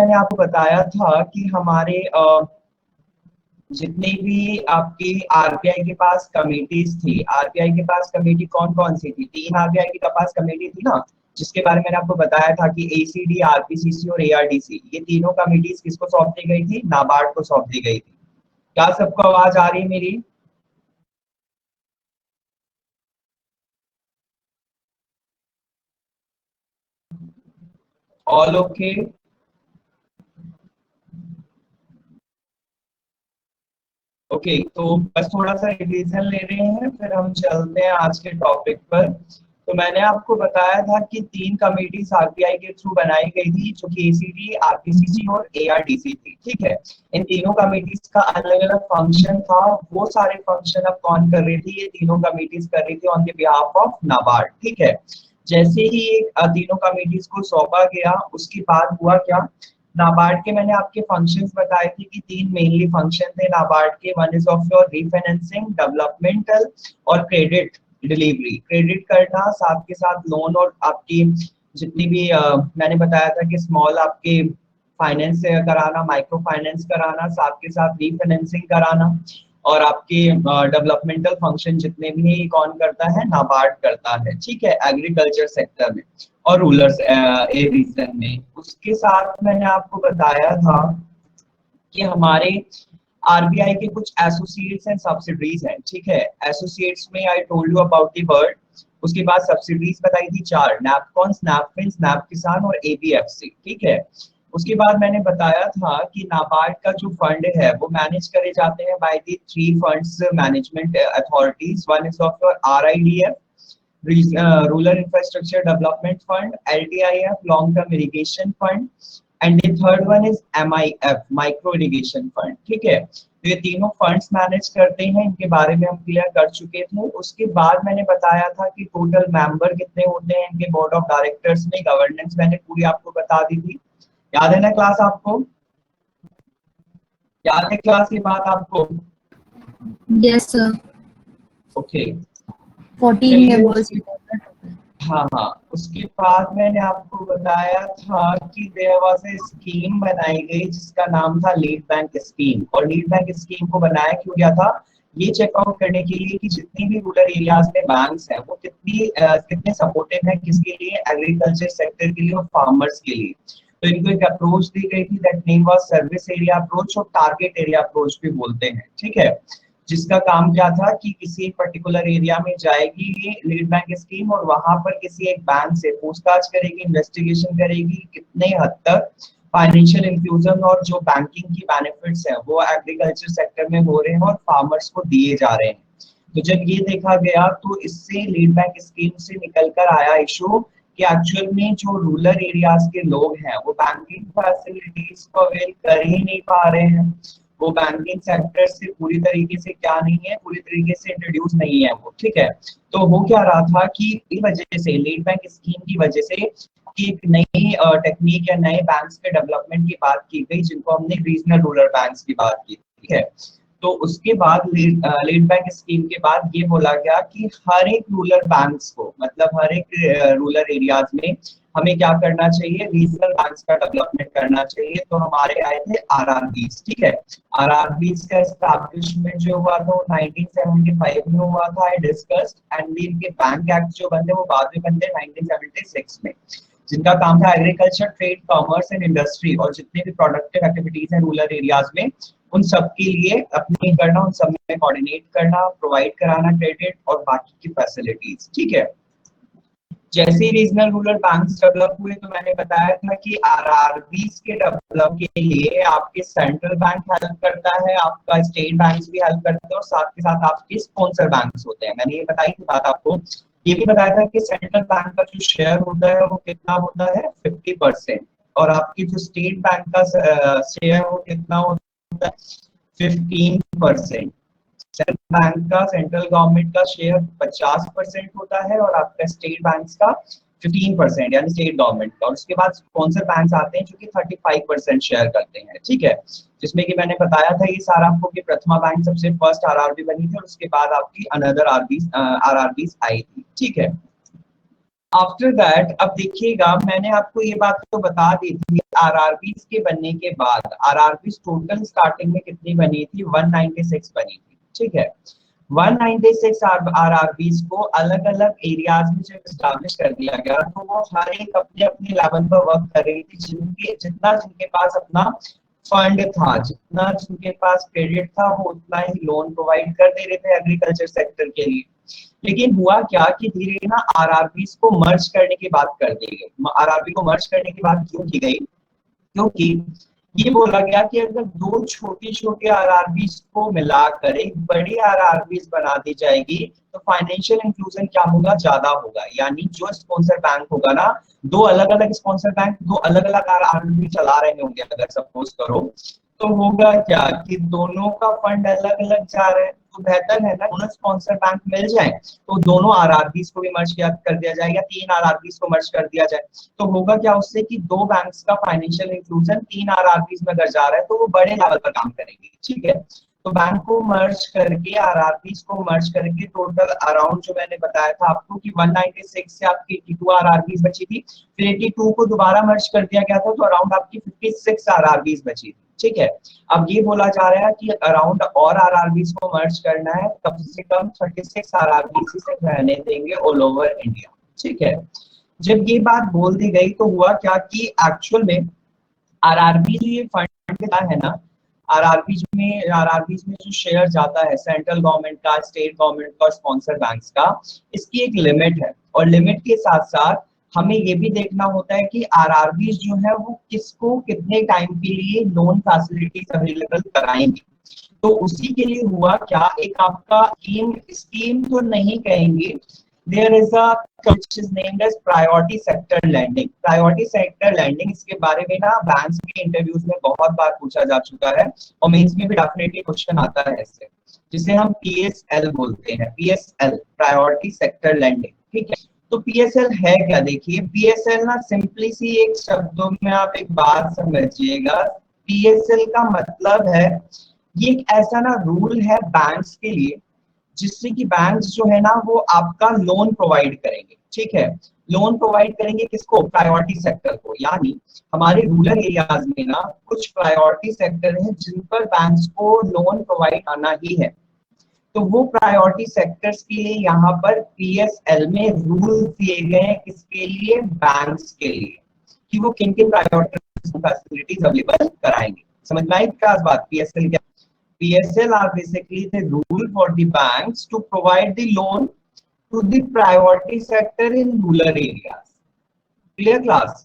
मैंने आपको बताया था कि हमारे जितने भी आपके आरबीआई के पास कमेटीज थी, आरबीआई के पास कमेटी कौन कौन सी थी? 3 आरबीआई के पास कमेटी थी ना, जिसके बारे में मैंने आपको बताया था कि एसीडी, आरपीसीसी और एआरडीसी, ये तीनों कमेटीज किसको सौंप दी गई थी? नाबार्ड को सौंप दी गई थी। क्या सबको आवाज आ रही है मेरी? All okay? ओके, तो बस थोड़ा सा रिवीजन ले रहे हैं, फिर हम चलते हैं आज के टॉपिक पर। तो मैंने आपको बताया था कि 3 कमेटीज आरबीआई के थ्रू बनाई गई थी, जो कि एसीडी, आरपीसीसी और एआरडीसी थी। ठीक है, इन तीनों कमेटीज का अलग अलग फंक्शन था। वो सारे फंक्शन अब कौन कर रही थी? ये तीनों कमेटीज कर रही थी on the behalf of NABARD. ठीक है, जैसे ही तीनों कमेटीज को सौंपा गया, उसके बाद हुआ क्या? नाबार्ड के मैंने आपके फंक्शंस बताए थे कि 3 मेनली फंक्शन थे नाबार्ड के। One is of your refinancing, developmental और क्रेडिट डिलीवरी। क्रेडिट करना, साथ के साथ लोन, और आपकी जितनी भी मैंने बताया था कि स्मॉल आपके फाइनेंस से कराना, माइक्रो फाइनेंस कराना, साथ के साथ रीफाइनेंसिंग कराना, और आपके डेवलपमेंटल फंक्शन जितने भी है, कौन करता है? नाबार्ड करता है। ठीक है, एग्रीकल्चर सेक्टर में और रूरल रीजन में। उसके साथ मैंने आपको बताया था कि हमारे आरबीआई के कुछ एसोसिएट्स एंड सब्सिडरीज हैं। ठीक है, एसोसिएट्स में I told you about the word. उसके बाद सब्सिडरीज बताई थी 4, नैपकॉन, स्नैपफिन, स्नैप किसान और एबीएफसी। ठीक है, उसके बाद मैंने बताया था कि नाबार्ड का जो फंड है वो मैनेज करे जाते हैं by the 3 funds management authorities. One is of RIDF, rural infrastructure development fund, LTIF, long term irrigation fund, and the third one is MIF, micro irrigation fund. ठीक है, तो ये तीनों फंड्स मैनेज करते हैं, इनके बारे में हम क्लियर कर चुके थे। उसके बाद मैंने बताया था कि टोटल मेंबर कितने होते हैं इनके बोर्ड ऑफ डायरेक्टर्स में। गवर्नेंस मैंने पूरी आपको बता दी थी। याद है ना क्लास आपको? याद है क्लास की बात आपको? Yes sir. ओके, 14 चलिए मेंबर्स। हाँ हाँ, उसके बाद मैंने आपको बताया था कि देयर वाज ए स्कीम बनाई गई जिसका नाम था लीड बैंक स्कीम। और लीड बैंक स्कीम को बनाया क्यों गया था? ये चेकआउट करने के लिए कि जितनी भी रूरल एरियाज में बैंक्स हैं वो कितने सपोर्टिव हैं, किसके लिए? एग्रीकल्चर सेक्टर के लिए और फार्मर्स के लिए। तो इनको एक अप्रोच दी गई थी, that name was service area approach, और टारगेट एरिया अप्रोच भी बोलते हैं। ठीक है, जिसका काम क्या था कि किसी एक पर्टिकुलर एरिया में जाएगी ये लीड बैंक स्कीम, और वहां पर किसी एक बैंक से पूछताछ करेगी, इन्वेस्टिगेशन करेगी कितने हद तक फाइनेंशियल इंक्लूजन और जो बैंकिंग की बेनिफिट्स हैं वो एग्रीकल्चर सेक्टर में हो रहे हैं और फार्मर्स को दिए जा रहे हैं। तो जब ये देखा गया तो इससे लीड बैंक स्कीम से निकल कर आया इशू कि एक्चुअल में जो रूरल एरियाज के लोग हैं वो बैंकिंग फैसिलिटीज को अवेल कर ही नहीं पा रहे हैं। वो बैंकिंग सेक्टर से पूरी तरीके से क्या नहीं है, पूरी तरीके से इंट्रोड्यूस नहीं है वो। ठीक है, तो हो क्या रहा था कि इस वजह से, लीड बैंक स्कीम की वजह से, कि एक नई टेक्निक या नए बैंक्स के डेवलपमेंट की बात की गई, जिनको हमने रीजनल रूरल बैंक्स की बात की। ठीक है, तो उसके बाद लीड बैंक स्कीम के बाद ये बोला गया कि हर एक रूरल बैंक्स को, मतलब हर एक रूरल एरियाज में हमें क्या करना चाहिए? रीजनल बैंक्स का डेवलपमेंट करना चाहिए। तो हमारे आए थे आरआरबीज। ठीक है, आरआरबीज का एस्टैब्लिशमेंट जो हुआ था वो 1975 में हुआ था, डिस्कस्ड, एंड इनके बैंक एक्ट जो बने वो बाद में बनते 1976 में, जिनका काम था agriculture, trade, commerce and industry, और जितने भी प्रोडक्टिव एक्टिविटीज हैं रूरल एरियाज में उन सब के लिए अपनी करना, उन सब में कोऑर्डिनेट करना, प्रोवाइड कराना क्रेडिट और बाकी की फैसिलिटीज। ठीक है, जैसे ही रीजनल रूरल बैंक्स डेवलप हुए तो मैंने बताया था कि आरआरबीज के डेवलप के लिए आपके सेंट्रल बैंक हेल्प करता है, आपका स्टेट बैंक्स भी हेल्प करते हैं, और साथ के साथ आपके स्पॉन्सर बैंक्स होते हैं। मैंने ये बताई थी बात आपको। ये भी बताया था कि सेंट्रल बैंक का जो शेयर होता है वो कितना होता है? 50%, और आपकी जो स्टेट बैंक का शेयर वो कितना होता है? 15%। सेंट्रल बैंक का, सेंट्रल गवर्नमेंट का शेयर 50% होता है, और आपका स्टेट बैंक का 15%, यानी स्टेट गवर्नमेंट का। और उसके बाद स्पॉन्सर बैंक आते हैं जो कि 35% शेयर करते हैं। ठीक है, जिसमें कि मैंने बताया था ये सारा आपको कि प्रथमा बैंक सबसे फर्स्ट आरआरबी बनी थी, और उसके बाद आपकी अनदर आरआरबीज आई थी। ठीक है, आफ्टर दैट अब देखिएगा, मैंने आपको ये बात तो बता दी थी, आरआरबीज के बनने के बाद आरआरबीज टोटल स्टार्टिंग में कितनी बनी थी, 196 बनी थी, ठीक है। 196 आरआरबीज को अलग अलग एरियाज में जब स्टैब्लिश कर दिया गया, तो वो हर एक अपने अपने लेवल पर वर्क कर रही थी, जिनके जितना जिनके पास अपना फंड था, जितना जिनके पास क्रेडिट था, वो उतना ही लोन प्रोवाइड कर दे रहे थे एग्रीकल्चर सेक्टर के लिए। लेकिन हुआ क्या कि धीरे ना आरआरबीज को मर्ज करने की बात कर दी गई। आरआरबी को मर्ज करने की बात क्यों की गई, क्योंकि ये बोला गया कि अगर दो छोटी छोटी आरआरबीज को मिलाकर एक बड़ी आरआरबीज बना दी जाएगी, तो फाइनेंशियल इंक्लूजन क्या होगा, ज्यादा होगा। यानी जो स्पॉन्सर बैंक होगा ना, दो अलग अलग स्पॉन्सर बैंक दो अलग अलग आरआरबी चला रहे होंगे अगर सपोज करो, तो होगा क्या कि दोनों का फंड अलग अलग जा रहे हैं, तो बेहतर है ना दोनों स्पॉन्सर बैंक मिल जाए, तो दोनों आरआरबीज को भी मर्ज कर दिया जाएगा, तीन आरआरबीज को मर्ज कर दिया जाए, तो होगा क्या उससे कि दो बैंक्स का फाइनेंशियल इंक्लूजन तीन आरआरबीज में अगर जा रहा है, तो वो बड़े लेवल पर काम करेंगे, ठीक है। तो बैंक को मर्ज करके आरआरबीज को मर्ज करके टोटल अराउंड जो मैंने बताया था आपको कि 196 से आपकी 82 आरआरबीज बची थी, फिर 82 को दोबारा मर्ज कर दिया गया था, तो अराउंड आपकी 56 आरआरबीज बची थी, ठीक है। अब ये बोला जा रहा है कि अराउंड और आरआरबीज को मर्ज करना है, कम से कम 36 आरआरबीज से रहने देंगे ऑल ओवर इंडिया, ठीक है। जब ये बात बोल दी गई, तो हुआ क्या कि एक्चुअल में आरआरबी जो ये फंड है ना, आरआरबीज में जो शेयर जाता है सेंट्रल गवर्नमेंट का, स्टेट गवर्नमेंट का, स्पॉन्सर बैंक्स का, इसकी एक लिमिट है। और लिमिट के साथ साथ हमें ये भी देखना होता है कि आरआरबीज जो है वो किसको कितने टाइम के लिए लोन फैसिलिटीज अवेलेबल कराएंगे। तो उसी के लिए हुआ क्या, एक आपका स्कीम तो नहीं कहेंगे, there is a which is named as priority sector lending। priority sector lending इसके बारे में ना बैंक्स के इंटरव्यूज में बहुत बार पूछा जा चुका है, और मेंस में भी डेफिनेटली क्वेश्चन आता है इससे, जिसे हम पीएसएल बोलते हैं, पीएसएल प्रायोरिटी सेक्टर लेंडिंग, ठीक है। तो पीएसएल है क्या, देखिए पीएसएल ना सिंपली सी एक शब्दों में आप एक बात समझिएगा, पीएसएल का मतलब है, ये एक ऐसा ना रूल है बैंक्स के लिए, जिससे कि बैंक्स जो है ना वो आपका लोन प्रोवाइड करेंगे, ठीक है। लोन प्रोवाइड करेंगे किसको, प्रायोरिटी सेक्टर को। यानी हमारे रूरल एरियाज में ना कुछ प्रायोरिटी सेक्टर हैं जिन पर बैंक्स को लोन प्रोवाइड करना ही है, तो वो प्रायोरिटी सेक्टर्स के लिए यहाँ पर पीएसएल में रूल दिए गए हैं, किसके लिए, बैंक्स के लिए, कि वो किन किन प्रायोरिटी फैसिलिटीज अवेलेबल कराएंगे। समझ में आई खास बात, पीएसएल क्या, PSL are basically the rule for the banks to provide the loan to the priority sector in rural areas। Clear class?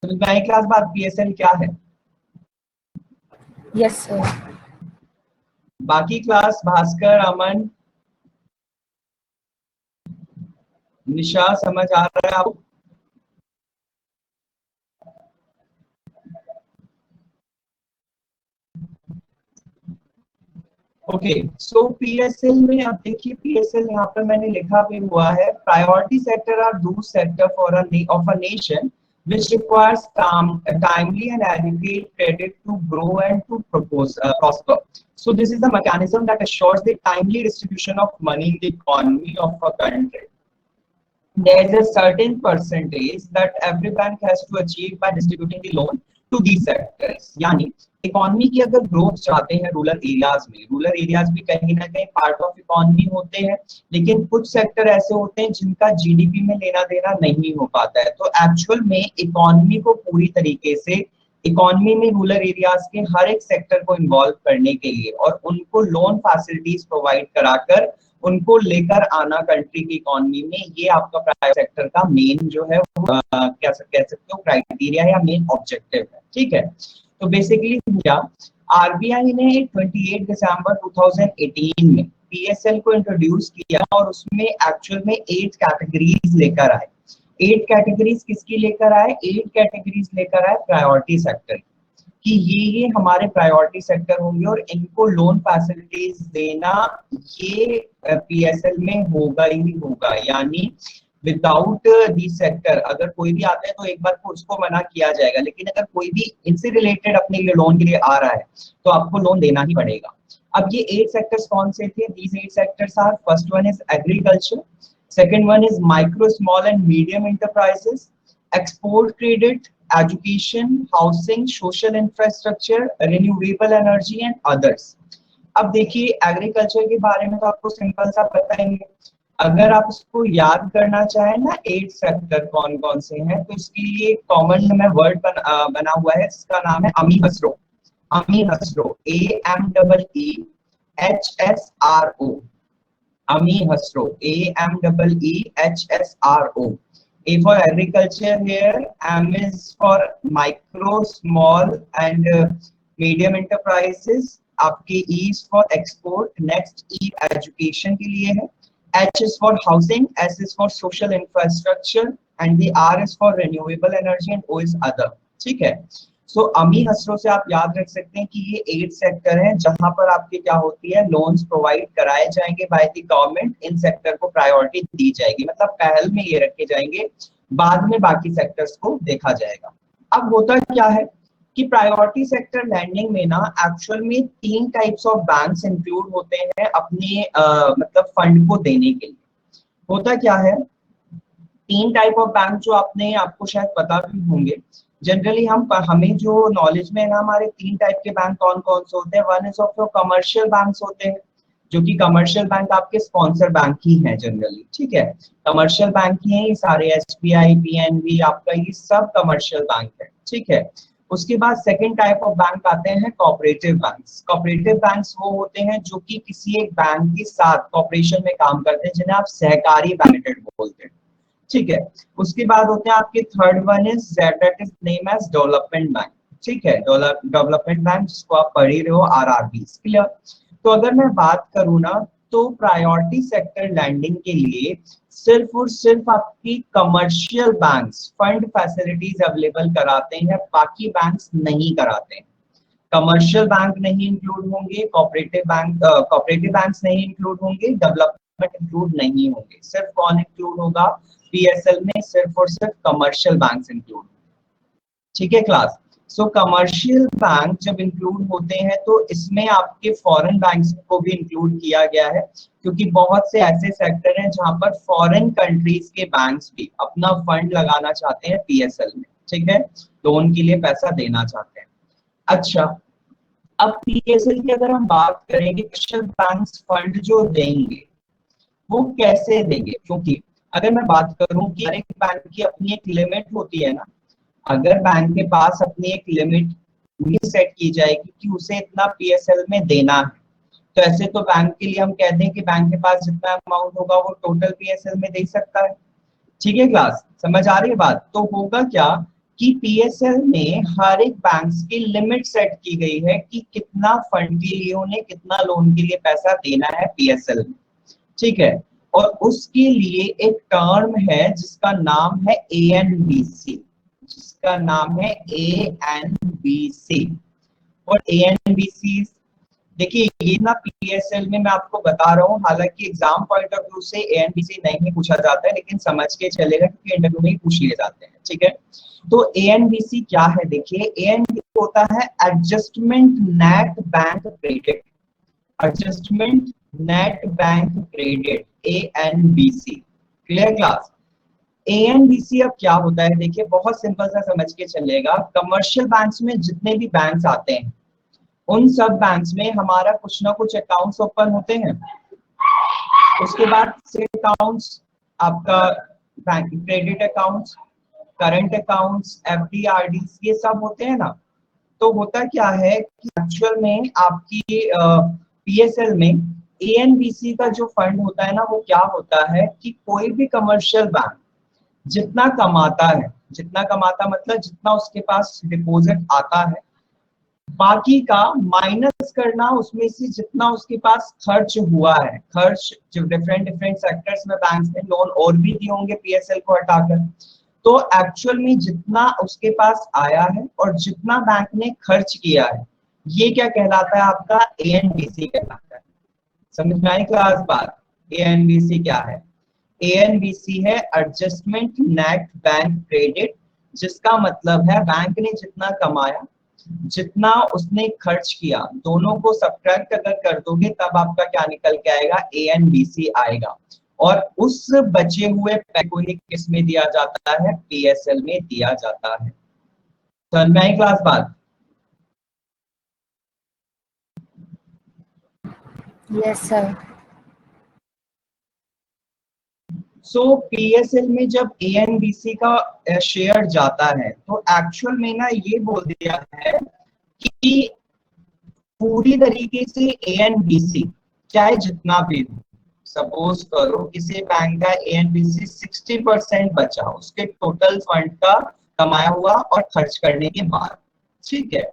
समझ में आई क्लास बात, PSL क्या है? Yes, sir. बाकी क्लास भास्कर, अमन, निशा समझ आ रहा है आपको? ओके, सो पीएसएल में अब देखिए, पीएसएल यहाँ पर मैंने लिखा भी हुआ है, priority sector are those sector for of a nation which requires timely and adequate credit to grow and to prosper. So this is the mechanism that assures the timely distribution of money in the economy of a country. There is a certain percentage that every bank has to achieve by distributing the loan to these sectors। यानी economy की अगर growth चाहते हैं rural areas में, rural areas भी कहीं ना कहीं पार्ट ऑफ इकोनॉमी होते हैं, लेकिन कुछ सेक्टर ऐसे होते हैं जिनका जीडीपी में लेना देना नहीं हो पाता है, तो एक्चुअल में इकोनॉमी को पूरी तरीके से, इकोनॉमी में रूरल एरियाज के हर एक सेक्टर को इन्वॉल्व करने के लिए और उनको लोन फैसिलिटीज प्रोवाइड कराकर उनको लेकर आना कंट्री की इकोनॉमी में, ये आपका प्राइवेट सेक्टर का मेन जो है कह सकते हो क्राइटेरिया या मेन ऑब्जेक्टिव है, ठीक है। तो बेसिकली क्या, आरबीआई ने 28 दिसंबर 2018 में पीएसएल को इंट्रोड्यूस किया और उसमें एक्चुअल में 8 कैटेगरीज लेकर आए। 8 कैटेगरीज किसकी लेकर आए, 8 कैटेगरीज लेकर आए प्रायोरिटी सेक्टर कि ये हमारे प्रायोरिटी सेक्टर होंगे और इनको लोन फैसिलिटीज देना ये पीएसएल में होगा ही होगा। यानी विदाउट दी सेक्टर अगर कोई भी आता है तो एक बार को उसको मना किया जाएगा, लेकिन अगर कोई भी इनसे रिलेटेड अपने लिए लोन के लिए आ रहा है तो आपको लोन देना ही पड़ेगा। अब ये 8 सेक्टर्स कौन से थे, these 8 sectors are, first one is agriculture, Second one is micro, small and medium enterprises, export credit, education, housing, social infrastructure, renewable energy and others. अब देखिए एग्रीकल्चर के बारे में तो आपको सिंपल सा पता ही है। अगर आप उसको याद करना चाहें ना 8 सेक्टर कौन कौन से हैं, तो इसके लिए कॉमन में वर्ड बना हुआ है जिसका नाम है अमी हसरो। अमी हसरो, AMEEHSRO, अमी हसरो, AMEEHSRO। A for agriculture here, M is for micro, small and medium enterprises, आपके E is for export, next E education के लिए है, H is for housing, S is for social infrastructure and the R is for renewable energy and O is other। ठीक है, सो अमी हसरो से आप याद रख सकते हैं कि ये 8 सेक्टर हैं जहां पर आपके क्या होती है, लोन्स प्रोवाइड कराए जाएंगे by the government, in sector को प्रायोरिटी दी जाएगी, मतलब पहल में ये रखे जाएंगे, बाद में बाकी सेक्टर्स को देखा जाएगा। अब होता क्या है कि प्रायोरिटी सेक्टर लैंडिंग में ना एक्चुअल में 3 टाइप्स ऑफ बैंक्स इंक्लूड होते हैं अपने मतलब फंड को देने के लिए। होता क्या है, 3 टाइप ऑफ बैंक जो आपको शायद पता भी होंगे, जनरली हमें जो नॉलेज में है ना, हमारे 3 टाइप के बैंक कौन कौन से होते हैं। One is of commercial banks होते हैं, जो कि कमर्शियल बैंक आपके स्पॉन्सर बैंक ही हैं जनरली। ठीक है, कमर्शियल बैंक ही हैं ये सारे, SBI, PNB, आपका ये सब कमर्शियल बैंक है। ठीक है, उसके बाद सेकंड टाइप ऑफ बैंक आते हैं कोऑपरेटिव बैंक्स। कोऑपरेटिव बैंक्स वो होते हैं जो कि किसी एक बैंक के साथ कॉर्पोरेशन में काम करते हैं, जिन्हें आप सहकारी बैंक लिमिटेड बोलते हैं। ठीक है, उसके बाद होते हैं आपके third one is that is name as development bank. ठीक है, डेवलपमेंट बैंक जिसको आप पढ़ ही रहे हो, RRB। क्लियर? तो अगर मैं बात करूं ना, तो प्रायोरिटी सेक्टर लैंडिंग के लिए सिर्फ और सिर्फ आपकी commercial banks fund facilities available कराते हैं, बाकी बैंक्स नहीं कराते हैं। कमर्शियल बैंक नहीं इंक्लूड होंगे, कोऑपरेटिव बैंक्स नहीं इंक्लूड होंगे, डेवलपमेंट इंक्लूड नहीं होंगे। सिर्फ कौन इंक्लूड होगा, PSL में सिर्फ और सिर्फ कमर्शियल बैंक्स इंक्लूड। ठीक है क्लास? सो कमर्शियल बैंक जब इंक्लूड होते हैं तो इसमें आपके फॉरेन बैंक्स को भी इंक्लूड किया गया है, क्योंकि बहुत से ऐसे सेक्टर हैं जहां पर फॉरेन कंट्रीज के बैंक्स भी अपना फंड लगाना चाहते हैं PSL में। ठीक है, लोन के लिए पैसा देना चाहते हैं। अच्छा, अब PSL की अगर हम बात करेंगे, कमर्शियल बैंक्स फंड जो देंगे वो कैसे देंगे, क्योंकि अगर मैं बात करूं कि हर एक बैंक की अपनी एक लिमिट होती है ना, अगर बैंक के पास अपनी एक लिमिट सेट की जाएगी कि उसे इतना PSL में देना है, तो ऐसे तो बैंक के लिए हम कह दें कि बैंक के पास जितना अमाउंट होगा वो टोटल PSL में दे सकता है। ठीक है क्लास, समझ आ रही है बात? तो होगा क्या कि PSL में हर एक बैंक की लिमिट सेट की गई है कि कितना फंड के लिए उन्हें, कितना लोन के लिए पैसा देना है PSL में। ठीक है, और उसके लिए एक टर्म है जिसका नाम है ANBC, जिसका नाम है ANBC। और ANBC देखिए, ये ना PSL में मैं आपको बता रहा हूँ, हालांकि एग्जाम पॉइंट ऑफ व्यू से ANBC नहीं पूछा जाता है, लेकिन समझ के चलेगा क्योंकि इंटरव्यू में ही पूछ लिए जाते हैं। ठीक है, तो ANBC क्या है, देखिए ANBC होता है adjustment net bank credit, adjustment net bank credit, ANBC। Clear class? ANBC अब क्या होता है, देखिए बहुत सिंपल सा समझ के चलेगा। कमर्शियल बैंक्स में जितने भी बैंक्स आते हैं, उन सब बैंक्स में हमारा कुछ ना कुछ अकाउंट्स ओपन होते हैं। उसके बाद से अकाउंट्स, आपका bank credit accounts, current accounts, FD, RD, ये सब होते हैं ना। तो होता क्या है कि एक्चुअल में आपकी PSL में ANBC का जो फंड होता है ना, वो क्या होता है कि कोई भी कमर्शियल बैंक जितना कमाता है, जितना कमाता मतलब जितना उसके पास डिपॉजिट आता है, बाकी का माइनस करना उसमें से जितना उसके पास खर्च हुआ है, खर्च जो डिफरेंट सेक्टर्स में बैंक्स ने लोन और भी दिए होंगे PSL को हटाकर, तो एक्चुअल में जितना उसके पास आया है और जितना बैंक ने खर्च किया है, ये क्या कहलाता है, आपका ANBC कहलाता है। समझ में आई क्लास बात? ANBC क्या है? ANBC है एडजस्टमेंट नेट बैंक क्रेडिट, जिसका मतलब है बैंक ने जितना कमाया, जितना उसने खर्च किया, दोनों को सब्ट्रैक्ट अगर कर दोगे तब आपका क्या निकल के आएगा, ANBC आएगा। और उस बचे हुए पैसे को ही किस में दिया जाता है, पीएसएल में दिया जाता है। समझ में आई क्लास बात? Yes sir. सो पीएसएल में जब एएनबीसी का शेयर जाता है तो एक्चुअल में ना ये बोल दिया है कि पूरी तरीके से एएनबीसी चाहे जितना भी हो, सपोज करो किसी बैंक का एएनबीसी 60% बचा उसके टोटल फंड का कमाया हुआ और खर्च करने के बाद, ठीक है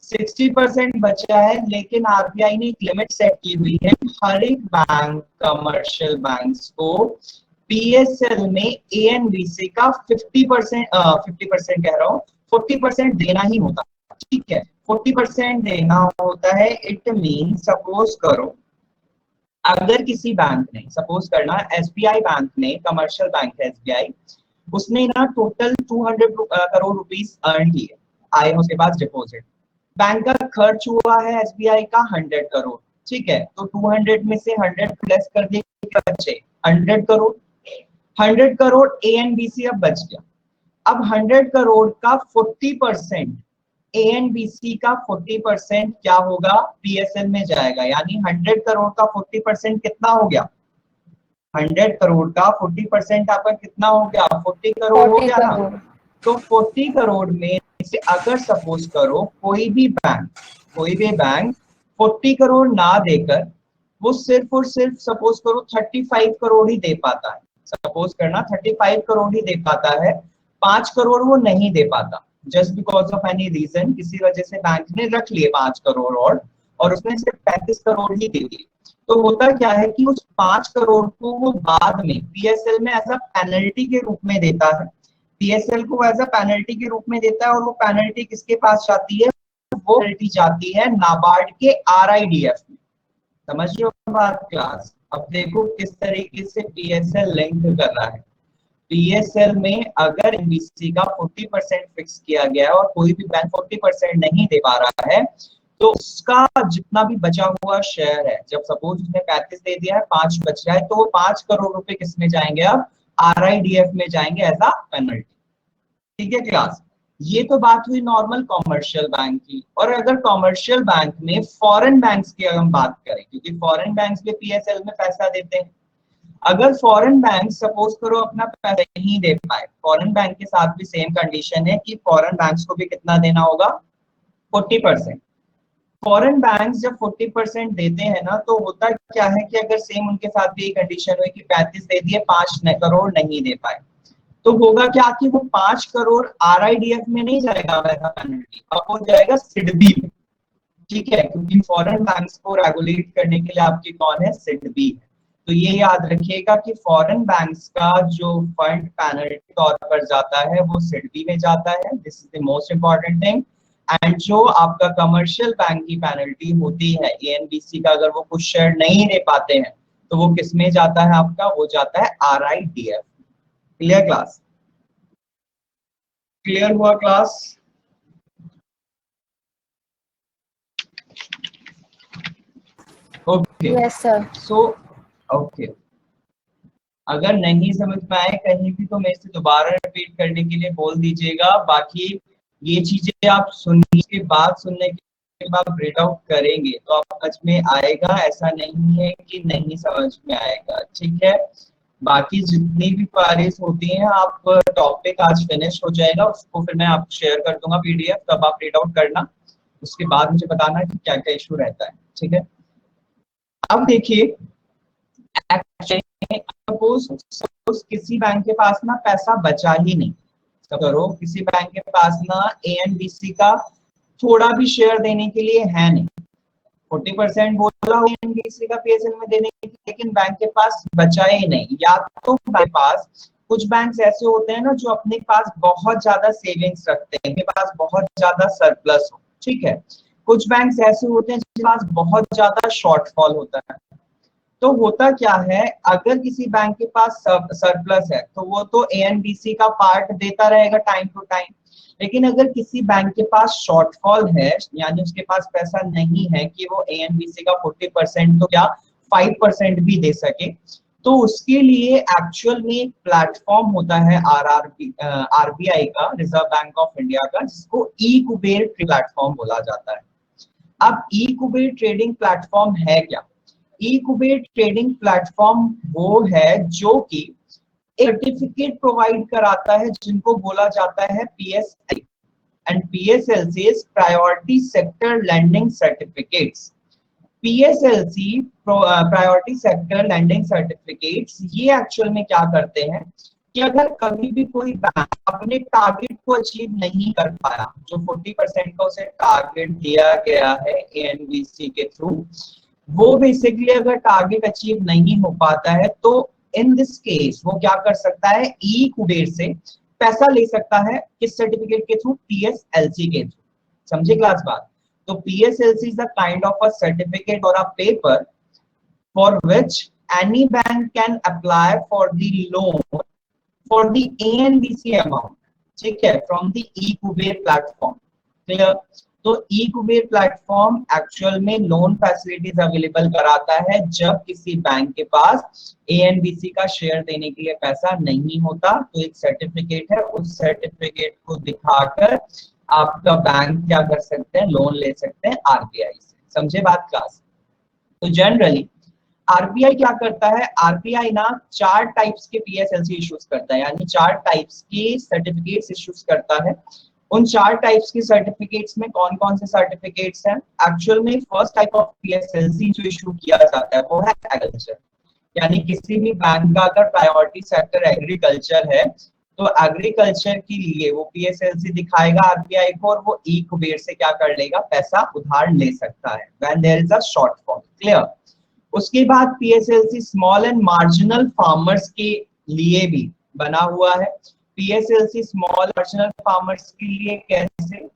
60% बचा है, लेकिन आरबीआई ने एक लिमिट सेट की हुई है हर एक बैंक, कमर्शियल बैंक्स को पीएसएल में एएनबीसी का 50% 50% कह रहा हूँ 40% देना ही होता है, ठीक है 40% देना होता है। इट मीन सपोज करो अगर किसी बैंक ने, सपोज करना एसबीआई बैंक ने, कमर्शियल बैंक है एसबीआई, उसने ना टोटल 200 करोड़ रुपीस अर्न किए, आए उसके पास डिपॉजिट, बैंक का खर्च हुआ है एसबीआई का 100 करोड़, ठीक है तो 200 में से 100 प्लस कर दिए बचे 100 करोड़, 100 करोड़ एएनबीसी अब बच गया। अब 100 करोड़ का 40% एएनबीसी का 40% क्या होगा, पीएसएल में जाएगा, यानी 100 करोड़ का 40% कितना हो गया, 100 करोड़ का 40% आपका कितना हो गया, 40 करोड़ हो 40 गया ना। करोड़। तो 40 करोड़ में से अगर सपोज करो कोई भी बैंक 40 करोड़ ना देकर वो सिर्फ और सिर्फ सपोज करो 35 करोड़ ही दे पाता है, सपोज करना 35 करोड़ ही दे पाता है, 5 करोड़ वो नहीं दे पाता, just because of any reason, किसी वजह से बैंक ने रख लिए 5 करोड़ और उसने सिर्फ 35 करोड़ ही दे दिए, तो होता क्या है कि उस 5 करोड़ को वो बाद में पीएसएल में एज अ पेनल्टी के रूप में देता है, पीएसएल को एज अ पेनल्टी के रूप में देता है, और वो पेनल्टी किसके पास जाती है, वो पेनल्टी जाती है नाबार्ड के आरआईडीएफ में। समझ रहे हो बात क्लास? अब देखो किस तरीके से पीएसएल लिंक कर रहा है। पीएसएल में अगर एनबीसी का 40% फिक्स किया गया है और कोई भी बैंक 40% नहीं दे पा रहा है, तो उसका जितना भी बचा हुआ शेयर है, जब सपोज उसने 35 दे दिया है 5 बच रहा है, तो वो 5 करोड़ रुपए किस में जाएंगे, अब आरआईडीएफ में जाएंगे एज अ पेनल्टी। ठीक है क्लास? ये तो बात हुई नॉर्मल कॉमर्शियल बैंक की। और अगर कॉमर्शियल बैंक में फॉरेन बैंक्स की अगर हम बात करें, क्योंकि फॉरेन बैंक्स भी पीएसएल में पैसा देते हैं, अगर फॉरेन बैंक सपोज करो अपना पैसा नहीं दे पाए, फॉरेन बैंक के साथ भी सेम कंडीशन है कि फॉरेन बैंक्स को भी कितना देना होगा, 40%। फॉरेन बैंक्स जब 40% देते हैं ना, तो होता क्या है कि अगर सेम उनके साथ भी कंडीशन हुई कि 35 दे दिए 5 करोड़ नहीं दे पाए, तो होगा क्या कि वो 5 करोड़ आरआईडीएफ में नहीं जाएगा वैसा पेनल्टी, अब वो जाएगा सिडबी में। ठीक है, क्योंकि फॉरेन बैंक्स को रेगुलेट करने के लिए आपकी कौन है, सिडबी है। तो ये याद रखिएगा कि फॉरेन बैंक्स का जो फंड पेनल्टी तौर पर जाता है वो सिडबी में जाता है, this is the most important thing. And जो आपका कमर्शियल बैंक की पेनल्टी होती है एएनबीसी का, अगर वो कुछ शेयर नहीं दे पाते हैं तो वो किस में जाता है आपका, वो जाता है आरआईडीएफ। Clear class? क्लियर हुआ class? Okay yes sir. So okay, अगर नहीं समझ में आए कहीं भी तो मेरे से दोबारा रिपीट करने के लिए बोल दीजिएगा। बाकी ये चीजें आप सुनने के बाद, सुनने के बाद रीड आउट करेंगे तो आप समझ में आएगा, ऐसा नहीं है कि नहीं समझ में आएगा। ठीक है, बाकी जितनी भी क्वेरीज होती हैं, आप टॉपिक आज फिनिश हो जाएगा, उसको फिर मैं आपको शेयर कर दूंगा पीडीएफ, तब आप रीड आउट करना, उसके बाद मुझे बताना कि क्या क्या इशू रहता है। ठीक है, अब देखिए सपोज किसी बैंक के पास ना पैसा बचा ही नहीं, तो करो किसी बैंक के पास ना एएनबीसी का थोड़ा भी शेयर देने के लिए है नहीं, 40% बोला हो एएनबीसी का पीएसएल में देने के लिए, लेकिन बैंक के पास बचा ही नहीं। या तो बैंक पास, कुछ बैंक ऐसे होते हैं ना जो अपने पास बहुत ज्यादा सेविंग्स रखते हैं, उनके पास बहुत ज्यादा सरप्लस हो, ठीक है, कुछ बैंक ऐसे होते हैं जिनके पास बहुत ज्यादा शॉर्टफॉल होता है। तो होता क्या है, अगर किसी बैंक के पास सरप्लस है तो वो तो एएनबीसी का पार्ट देता रहेगा टाइम टू टाइम, लेकिन अगर किसी बैंक के पास शॉर्टफॉल है, यानी उसके पास पैसा नहीं है कि वो एएनबीसी का 40% तो क्या 5% भी दे सके, तो उसके लिए एक्चुअल में एक प्लेटफॉर्म होता है आरबीआई का, रिजर्व बैंक ऑफ इंडिया का, जिसको ई कुबेर प्लेटफॉर्म बोला जाता है। अब ई कुबेर ट्रेडिंग प्लेटफॉर्म है क्या? ई कुबेर ट्रेडिंग प्लेटफॉर्म वो है जो कि सर्टिफिकेट प्रोवाइड कराता है जिनको बोला जाता है PSL and PSLC priority sector lending certificates. PSLC priority sector lending certificates ये एक्चुअल में क्या करते हैं कि अगर कभी भी कोई बैंक अपने टारगेट को अचीव नहीं कर पाया, जो 40% का उसे टारगेट दिया गया है एएनबीसी के थ्रू, वो बेसिकली अगर टारगेट अचीव नहीं हो पाता है तो इन दिस केस वो क्या कर सकता है, ई कुबेर से पैसा ले सकता है। किस सर्टिफिकेट के थ्रू? पीएसएलसी के थ्रू। समझे क्लास बात? तो PSLC is a kind of a certificate or a paper for which any bank can apply for the loan for the ANBC amount, ठीक है, from the eKuber platform। Clear? तो eKuber platform actual में loan facilities available कराता है जब किसी bank के पास ANBC का शेयर देने के लिए पैसा नहीं होता, तो एक सर्टिफिकेट है, उस सर्टिफिकेट को दिखाकर आपका बैंक क्या कर सकते हैं, लोन ले सकते हैं आरबीआई से। समझे बात क्लास? तो जनरली आरबीआई क्या करता है, आरबीआई ना 4 टाइप्स के पीएसएलसी इश्यूज करता है, यानी 4 टाइप्स के सर्टिफिकेट्स इश्यूज करता है। उन 4 टाइप्स के सर्टिफिकेट्स में कौन कौन से सर्टिफिकेट्स हैं? एक्चुअल में फर्स्ट टाइप ऑफ पीएसएलसी जो इशू किया जाता है वो है एग्रीकल्चर, यानी किसी भी बैंक का अगर प्रायोरिटी सेक्टर एग्रीकल्चर है तो एग्रीकल्चर के लिए वो पीएसएलसी दिखाएगा आरबीआई को, और वो ई कुबेर से क्या कर लेगा, पैसा उधार ले सकता है when there is a shortfall. Clear? उसके बाद PSLC small and marginal farmers के लिए भी बना हुआ है। पीएसएलसी स्मॉल मार्जिनल फार्मर्स के लिए कैसे?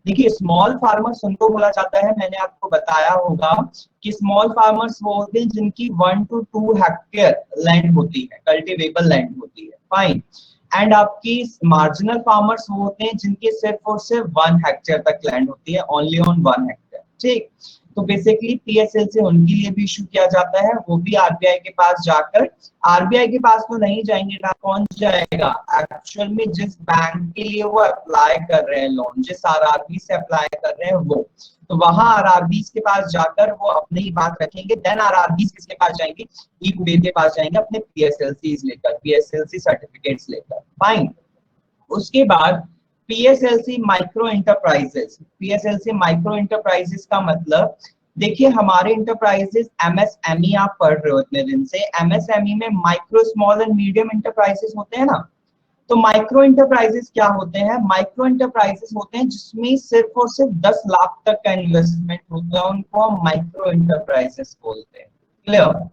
देखिए, स्मॉल फार्मर्स उनको बोला जाता है, मैंने आपको बताया होगा कि स्मॉल फार्मर्स वो होते हैं जिनकी 1 to 2 हेक्टेयर लैंड होती है, कल्टीवेबल लैंड होती है। फाइन। एंड आपकी मार्जिनल फार्मर्स वो होते हैं जिनके सिर्फ और सिर्फ 1 हेक्टेयर तक लैंड होती है, ओनली ऑन 1 हेक्टेयर। ठीक? तो बेसिकली पीएसएलसी उनके लिए भी इशू किया जाता है, वो भी आरबीआई के पास जाकर, आरबीआई के पास तो नहीं जाएंगे ना, कौन जाएगा, एक्चुअल में जिस बैंक के लिए वो अप्लाई कर रहे हैं लोन, जिस आरआरबी से अप्लाई कर रहे हैं वो, तो वहां आरआरबी के पास जाकर वो अपनी ही बात रखेंगे। देन आरआरबी किसके पास जाएंगे, ई कुबेर के पास जाएंगे अपने पीएसएलसी लेकर, पीएसएलसी सर्टिफिकेट्स लेकर। फाइन। उसके बाद पीएसएलसी माइक्रो इंटरप्राइजेस। पीएसएलसी माइक्रो इंटरप्राइजेस का मतलब, देखिए हमारे इंटरप्राइजेस एमएसएमई आप पढ़ रहे हो इतने दिन से, एमएसएमई में micro small and medium enterprises होते हैं ना, तो माइक्रो इंटरप्राइजेस क्या होते हैं, माइक्रो इंटरप्राइजेस होते हैं जिसमें सिर्फ और सिर्फ 10 लाख तक का इन्वेस्टमेंट होता है, उनको हम माइक्रो इंटरप्राइजेस बोलते हैं। क्लियर?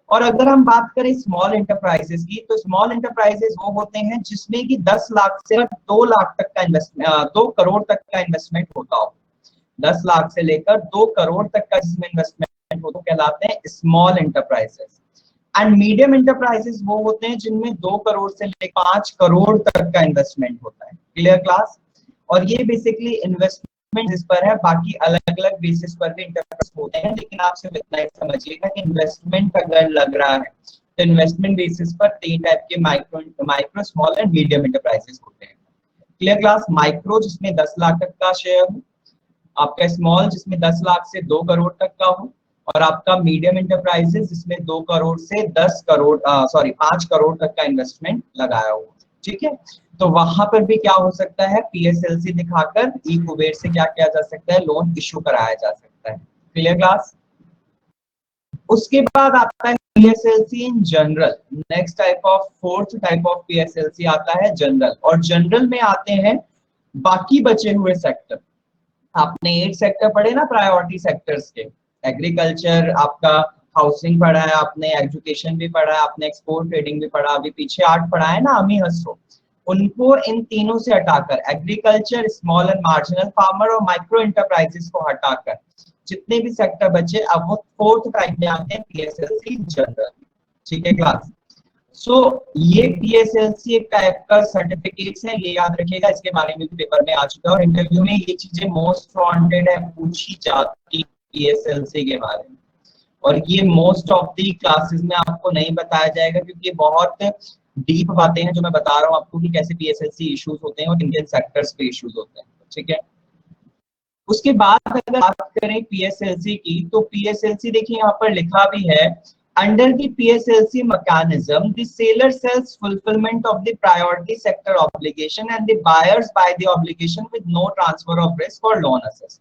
और अगर हम बात करें स्मॉल इंटरप्राइजेस की, तो स्मॉल इंटरप्राइजेस वो होते हैं जिसमें कि 10 लाख से 2 लाख तक का इन्वेस्टमेंट, 2 करोड़ तक का इन्वेस्टमेंट होता हो। 10 लाख से लेकर 2 करोड़ तक का जिसमें इन्वेस्टमेंट हो तो कहलाते हैं small enterprises. And medium enterprises वो होते हैं जिनमें 2 करोड़ से लेकर 5 करोड़ तक का इन्वेस्टमेंट होता है। Clear class? और ये बेसिकली इन्वेस्टमेंट जिस पर है, बाकी अलग अलग बेसिस पर भी इंटरप्राइज होते हैं, लेकिन आप सिर्फ इतना ही समझिएगा कि इन्वेस्टमेंट अगर लग रहा है तो इन्वेस्टमेंट बेसिस पर 3 टाइप के micro small and medium enterprises होते हैं। Clear class? माइक्रो जिसमें 10 लाख तक का शेयर हो, आपका स्मॉल जिसमें 10 लाख से 2 करोड़ तक का हो, और आपका मीडियम इंटरप्राइजेस जिसमें 2 करोड़ से 5 करोड़ तक का इन्वेस्टमेंट लगाया हो। ठीक है? तो वहां पर भी क्या हो सकता है, पीएसएलसी दिखाकर ई कुबेर से क्या किया जा सकता है, लोन इशू कराया जा सकता है। Clear class? उसके बाद आता है PSLC in general. Next type of, fourth type of PSLC आता है जनरल, और जनरल में आते हैं बाकी बचे हुए सेक्टर। आपने 8 सेक्टर पढ़े ना प्रायोरिटी सेक्टर्स के, एग्रीकल्चर, आपका हाउसिंग पढ़ा है आपने, एजुकेशन भी पढ़ा है आपने, एक्सपोर्ट ट्रेडिंग भी पढ़ा, अभी पीछे 8 पढ़ा है ना, अमी हस्सो। उनको इन तीनों से हटाकर, agriculture, small and marginal farmer और माइक्रो इंटरप्राइजेस को हटाकर जितने भी सेक्टर बचे, अब वो फोर्थ टाइप में आते हैं पीएसएलसी जनरल। ठीक है क्लास? सो ये पीएसएलसी एक टाइप का सर्टिफिकेट्स है, ये याद रखिएगा, इसके बारे में भी पेपर में आ चुका है और इंटरव्यू में ये चीजें मोस्ट वांटेड है, पूछी जाती पीएसएलसी के बारे में। और ये मोस्ट ऑफ दी क्लासेस में आपको नहीं बताया जाएगा, क्योंकि बहुत डीप बातें हैं जो मैं बता रहा हूँ आपको कि कैसे पीएसएलसी इश्यूज होते हैं और किन किन सेक्टर्स पे इश्यूज होते हैं, ठीक है। उसके बाद अगर बात करें पीएसएलसी की, तो पीएसएलसी देखिए यहाँ पर लिखा भी है, under the PSLC mechanism the seller sells fulfillment of the priority sector obligation and the buyers buy the obligation with no transfer of risk or loan assist।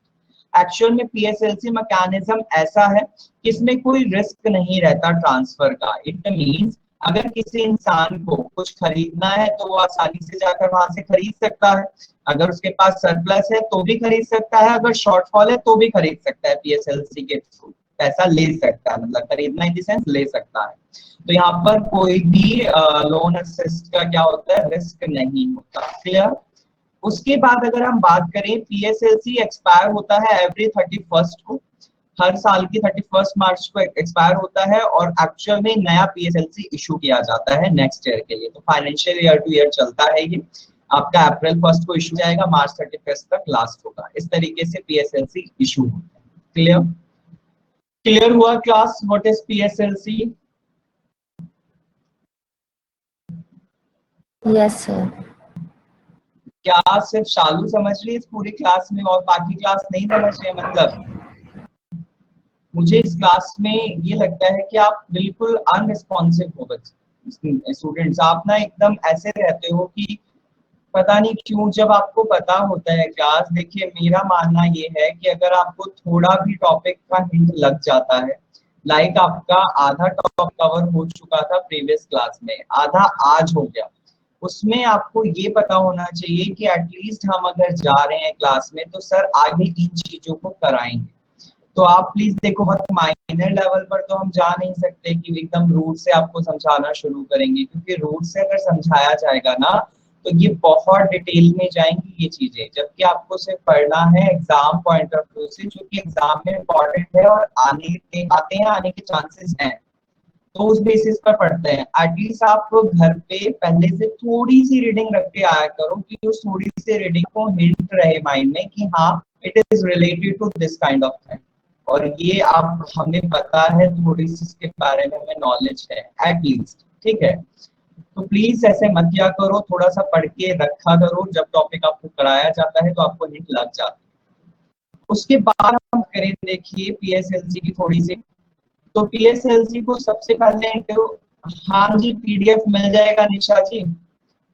Actual में पीएसएलसी मैकेनिज्म ऐसा है कि इसमें कोई रिस्क नहीं रहता ट्रांसफर का। It means अगर किसी इंसान को कुछ खरीदना है तो वो आसानी से जाकर वहां से खरीद सकता है, अगर उसके पास सरप्लस है तो भी खरीद सकता है, अगर शॉर्टफॉल है तो भी खरीद सकता है, पीएसएलसी के थ्रू पैसा ले सकता है, मतलब खरीदना इन द सेंस ले सकता है। तो यहाँ पर कोई भी लोन असिस्ट का क्या होता है, रिस्क नहीं होता। क्लियर। उसके बाद अगर हम बात करें, पीएसएलसी एक्सपायर होता है एवरी 31st को, हर साल की 31 मार्च को एक्सपायर होता है, और एक्चुअल में नया पीएसएलसी इशू किया जाता है नेक्स्ट ईयर के लिए। तो फाइनेंशियल ईयर टू ईयर चलता है ये, आपका अप्रैल 1 को इशू जाएगा, मार्च 31 तक लास्ट होगा। इस तरीके से पीएसएलसी इशू होता है। क्लियर, क्लियर हुआ class, what is PSLC? Yes sir. क्या सिर्फ शालू समझ रही है इस पूरी क्लास में और बाकी क्लास नहीं समझ रहे? मतलब मुझे इस क्लास में ये लगता है कि आप बिल्कुल अनरिस्पॉन्सिव हो बच्चे, स्टूडेंट्स। आप ना एकदम ऐसे रहते हो कि पता नहीं क्यों, जब आपको पता होता है क्लास, देखिए मेरा मानना ये है कि अगर आपको थोड़ा भी टॉपिक का हिंट लग जाता है, लाइक आपका आधा टॉपिक कवर हो चुका था प्रीवियस क्लास में, आधा आज हो गया, उसमें आपको ये पता होना चाहिए कि एटलीस्ट हम अगर जा रहे हैं क्लास में तो सर आगे इन चीजों को कराएंगे। तो आप प्लीज देखो, बहुत माइनर लेवल पर तो हम जा नहीं सकते कि एकदम रूट से आपको समझाना शुरू करेंगे, क्योंकि रूट से अगर समझाया जाएगा ना तो ये बहुत डिटेल में जाएंगी ये चीजें, जबकि आपको सिर्फ पढ़ना है एग्जाम पॉइंट ऑफ व्यू से, जो कि एग्जाम में इम्पोर्टेंट है और आने के चांसेस हैं, तो उस बेसिस पर पढ़ते हैं। एटलीस्ट आप घर पे पहले से थोड़ी सी रीडिंग रख के आया करो, कि उस थोड़ी सी रीडिंग को हिंट रहे माइंड में कि हाँ it is related to this kind of thing, और ये आप हमें पता है, थोड़ी सी इसके बारे में हमें नॉलेज है एटलीस्ट, ठीक है। तो प्लीज ऐसे मत किया करो, थोड़ा सा पढ़ के रखा करो, जब टॉपिक आपको कराया जाता है तो आपको हिंट लग जाती है। उसके बाद हम करें, देखिए पीएसएलसी की थोड़ी सी, तो पीएसएलसी को सबसे पहले हाँ जी पीडीएफ मिल जाएगा निशा जी,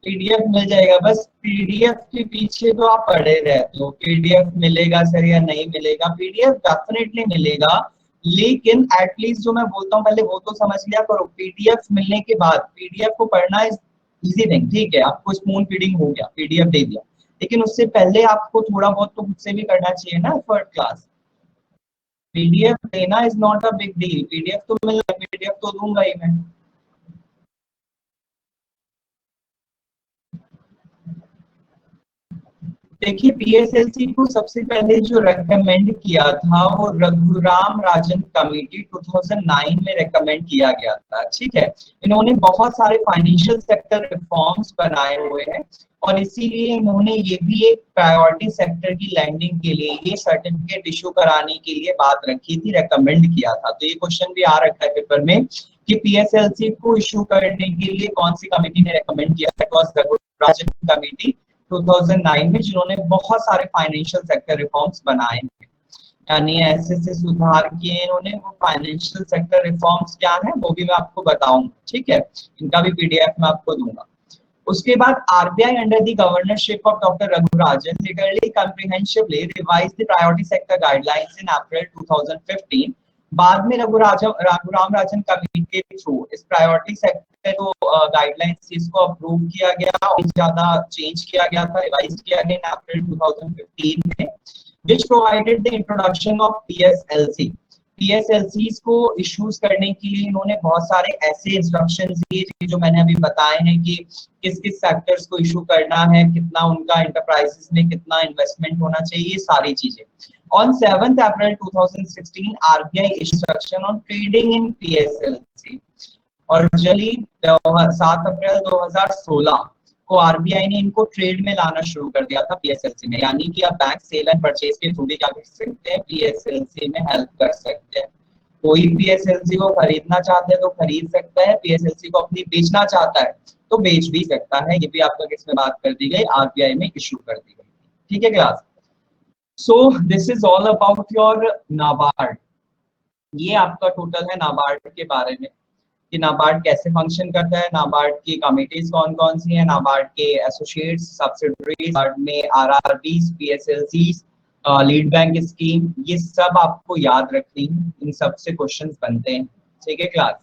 पीडीएफ मिल जाएगा, बस पीडीएफ के पीछे तो आप पड़े रहते हो, पीडीएफ मिलेगा सर या नहीं मिलेगा, पीडीएफ डेफिनेटली मिलेगा, लेकिन एटलीस्ट जो मैं बोलता हूँ पहले वो तो समझ लिया करो। पीडीएफ मिलने के बाद पीडीएफ को पढ़ना इज इजी थिंग, ठीक है, आपको स्पून फीडिंग हो गया, पीडीएफ दे दिया, लेकिन उससे पहले आपको थोड़ा बहुत तो खुद से भी करना चाहिए ना फर्स्ट क्लास। पीडीएफ देना is not a big deal, PDF तो मिल रहा है, पीडीएफ तो दूंगा ही मैं। देखिए पीएसएलसी को सबसे पहले जो रेकमेंड किया था वो रघुराम राजन कमेटी 2009 में रेकमेंड किया गया था, ठीक है। इन्होंने बहुत सारे फाइनेंशियल सेक्टर रिफॉर्म्स बनाए हुए हैं, और इसीलिए इन्होंने ये भी एक प्रायोरिटी सेक्टर की लैंडिंग के लिए ये सर्टिफिकेट इशू कराने के लिए बात रखी थी, रेकमेंड किया था। तो ये क्वेश्चन भी आ रखा है पेपर में कि पीएसएलसी को इशू करने के लिए कौन सी कमेटी ने रेकमेंड किया है, रघुराम राजन कमेटी 2009 में, जिन्होंने बहुत सारे फाइनेंशियल सेक्टर रिफॉर्म्स बनाए हैं, यानी ऐसे सुधार किए इन्होंने। वो फाइनेंशियल सेक्टर रिफॉर्म्स क्या है वो भी मैं आपको बताऊंगा, ठीक है, इनका भी पीडीएफ मैं आपको दूंगा। उसके बाद RBI under the governorship of doctor Raghurajan laterally comprehensively revised the priority sector guidelines in April 2015। बाद में रघुराम राजन कमेटी के थ्रू इस प्रायोरिटी सेक्टर को गाइडलाइंस इसको अप्रूव किया गया और ज्यादा चेंज किया गया था, रिवाइज किया गया इन अप्रैल 2015 में, which provided the introduction of PSLC। PSLCs को इश्यूज करने के लिए इन्होंने बहुत सारे ऐसे इंस्ट्रक्शंस दिए जो मैंने अभी बताए हैं कि किस किस सेक्टर्स को इशू करना है, कितना उनका एंटरप्राइजेस में कितना इन्वेस्टमेंट होना चाहिए, ये सारी चीजें। On 7th April 2016, RBI instruction on trading in PSLC, और जनवरी 7 अप्रैल 2016 को आरबीआई ने इनको ट्रेड में लाना शुरू कर दिया था पीएसएलसी में, यानी कि आप बैंक सेल एंड परचेज के थ्रू भी क्या कर सकते हैं, पीएसएलसी में हेल्प कर सकते हैं। कोई पीएसएलसी को खरीदना चाहता है तो खरीद सकता है, पीएसएलसी को अपनी बेचना चाहता है तो बेच भी सकता है। ये भी आपका किसमें बात कर दी गई, आरबीआई में इशू कर दी गई। ठीक है class. So this is all about your NABARD. ये आपका टोटल है नाबार्ड के बारे में कि नाबार्ड कैसे फंक्शन करता है, नाबार्ड की कमिटीज कौन कौन सी है, नाबार्ड के एसोसिएट्स, सब्सिडरीज, नाबार्ड में आरआरबीज, पीएसएलसीज, लीड बैंक स्कीम, ये सब आपको याद रखनी है, इन सब से क्वेश्चंस बनते हैं। ठीक है क्लास।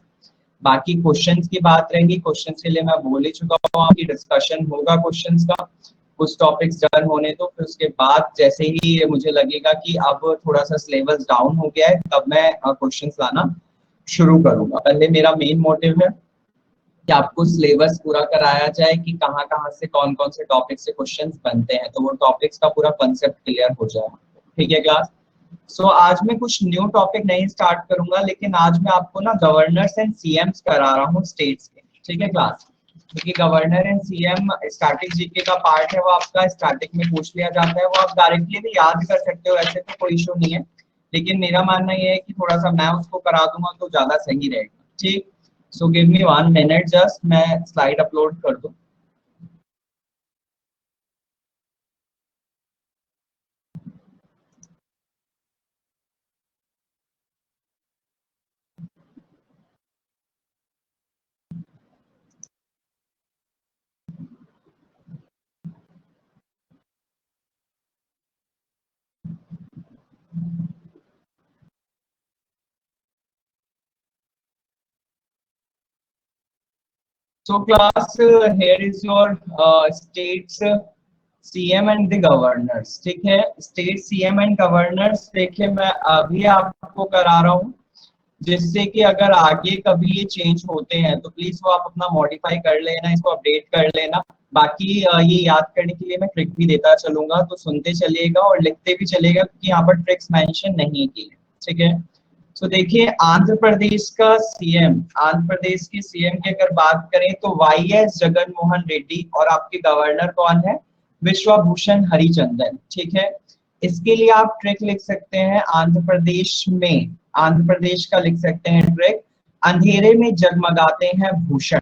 बाकी क्वेश्चंस की बात रहेगी, क्वेश्चंस के लिए मैं बोल ही चुका हूँ, आपकी डिस्कशन होगा क्वेश्चंस का, कुछ टॉपिक्स डन होने तो फिर उसके बाद जैसे ही मुझे लगेगा कि अब थोड़ा सा सिलेबस डाउन हो गया है तब मैं क्वेश्चंस लाना शुरू करूंगा। पहले मेरा मेन मोटिव है कि आपको सिलेबस पूरा कराया जाए कि कहाँ कहाँ से कौन कौन से टॉपिक से क्वेश्चंस बनते हैं, तो वो टॉपिक्स का पूरा कंसेप्ट क्लियर हो जाए। ठीक है क्लास। सो आज मैं कुछ न्यू टॉपिक नहीं स्टार्ट करूंगा, लेकिन आज मैं आपको ना गवर्नर्स एंड सीएम्स करा रहा हूँ स्टेट्स के। ठीक है क्लास। क्योंकि governor and CM static GK का पार्ट है, वो आपका स्टैटिक में पूछ लिया जाता है, वो आप डायरेक्टली भी याद कर सकते हो, ऐसे तो कोई इशू नहीं है, लेकिन मेरा मानना ये है कि थोड़ा सा मैं उसको करा दूंगा तो ज्यादा सही रहेगा। ठीक। So give me 1 minute, just मैं स्लाइड अपलोड कर दूं। So class, here is your states CM and the governors। ठीक है, स्टेट सीएम एंड गवर्नर्स देखिए मैं अभी आपको करा रहा हूँ, जिससे कि अगर आगे कभी ये चेंज होते हैं तो प्लीज वो आप अपना मॉडिफाई कर लेना, इसको अपडेट कर लेना। बाकी ये याद करने के लिए मैं ट्रिक भी देता चलूंगा, तो सुनते चलिएगा और लिखते भी चलिएगा क्योंकि यहाँ पर ट्रिक्स मेंशन नहीं की है। ठीक है। तो देखिए आंध्र प्रदेश का सीएम, आंध्र प्रदेश के सीएम की अगर बात करें तो वाई एस जगन मोहन रेड्डी, और आपके गवर्नर कौन है, विश्वभूषण हरिचंदन। ठीक है। इसके लिए आप ट्रिक लिख सकते हैं आंध्र प्रदेश में, आंध्र प्रदेश का लिख सकते हैं ट्रिक, अंधेरे में जगमगाते हैं भूषण,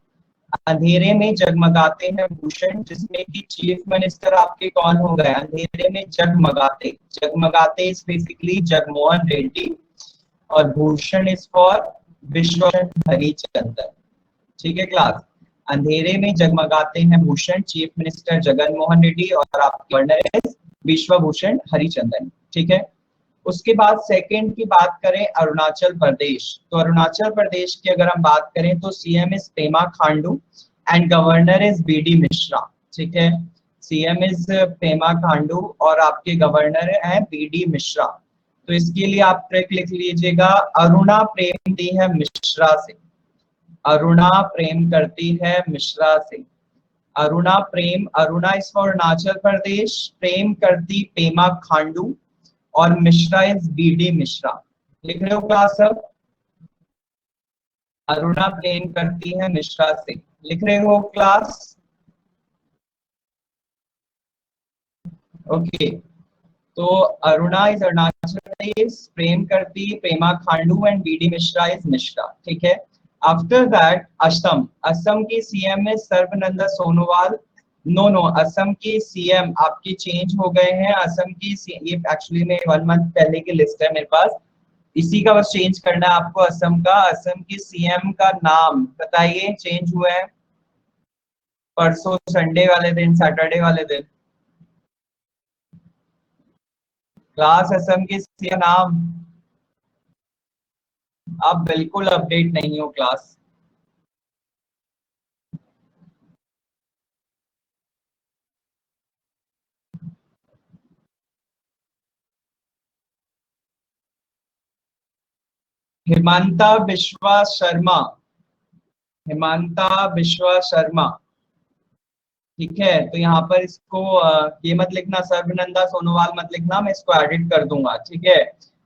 अंधेरे में जगमगाते हैं भूषण, जिसमें कि चीफ मिनिस्टर आपके कौन हो गए, अंधेरे में जगमगाते, जगमगाते इज बेसिकली जगमोहन रेड्डी, और भूषण इज फॉर विश्वभूषण हरिचंदन। ठीक है क्लास। अंधेरे में जगमगाते हैं भूषण, चीफ मिनिस्टर जगन मोहन रेड्डी, और आपके गवर्नर इज विश्वभूषण हरिचंदन। ठीक है। उसके बाद सेकंड की बात करें अरुणाचल प्रदेश, तो अरुणाचल प्रदेश की अगर हम बात करें तो CM is Pema Khandu and governor is BD Mishra. ठीक है। सीएम इज पेमा खांडू और आपके गवर्नर है बीडी मिश्रा। तो इसके लिए आप ट्रिक लिख लीजिएगा, अरुणा प्रेम दी है मिश्रा से, अरुणा प्रेम करती है मिश्रा से, अरुणा प्रेम, अरुणा इज फॉर अरुणाचल प्रदेश, प्रेम करती पेमा खांडू, और मिश्रा इज बीडी मिश्रा। लिख रहे हो क्लास सब, अरुणा प्रेम करती है मिश्रा से, लिख रहे हो क्लास। ओके। तो अरुणा इज अरुणाचल प्रदेश, प्रेम करती Prema Khandu, and BD Mishra is Mishra. ठीक है। आफ्टर दैट असम, असम की सीएम है सर्बानंद सोनोवाल। नो नो, असम के सीएम आपके चेंज हो गए हैं, असम की ये एक्चुअली में 1 मंथ पहले की लिस्ट है मेरे पास, इसी का बस चेंज करना है आपको असम का। असम की सीएम का नाम बताइए, चेंज हुआ है परसों संडे वाले दिन, सैटरडे वाले दिन। क्लास असम की सीएम नाम, आप बिल्कुल अपडेट नहीं हो क्लास। हिमांता बिश्वा शर्मा, हिमांता बिश्वा शर्मा। ठीक है। तो यहाँ पर इसको ये मत लिखना, सर्बानंदा सोनोवाल मत लिखना, मैं इसको एडिट कर दूंगा। ठीक है।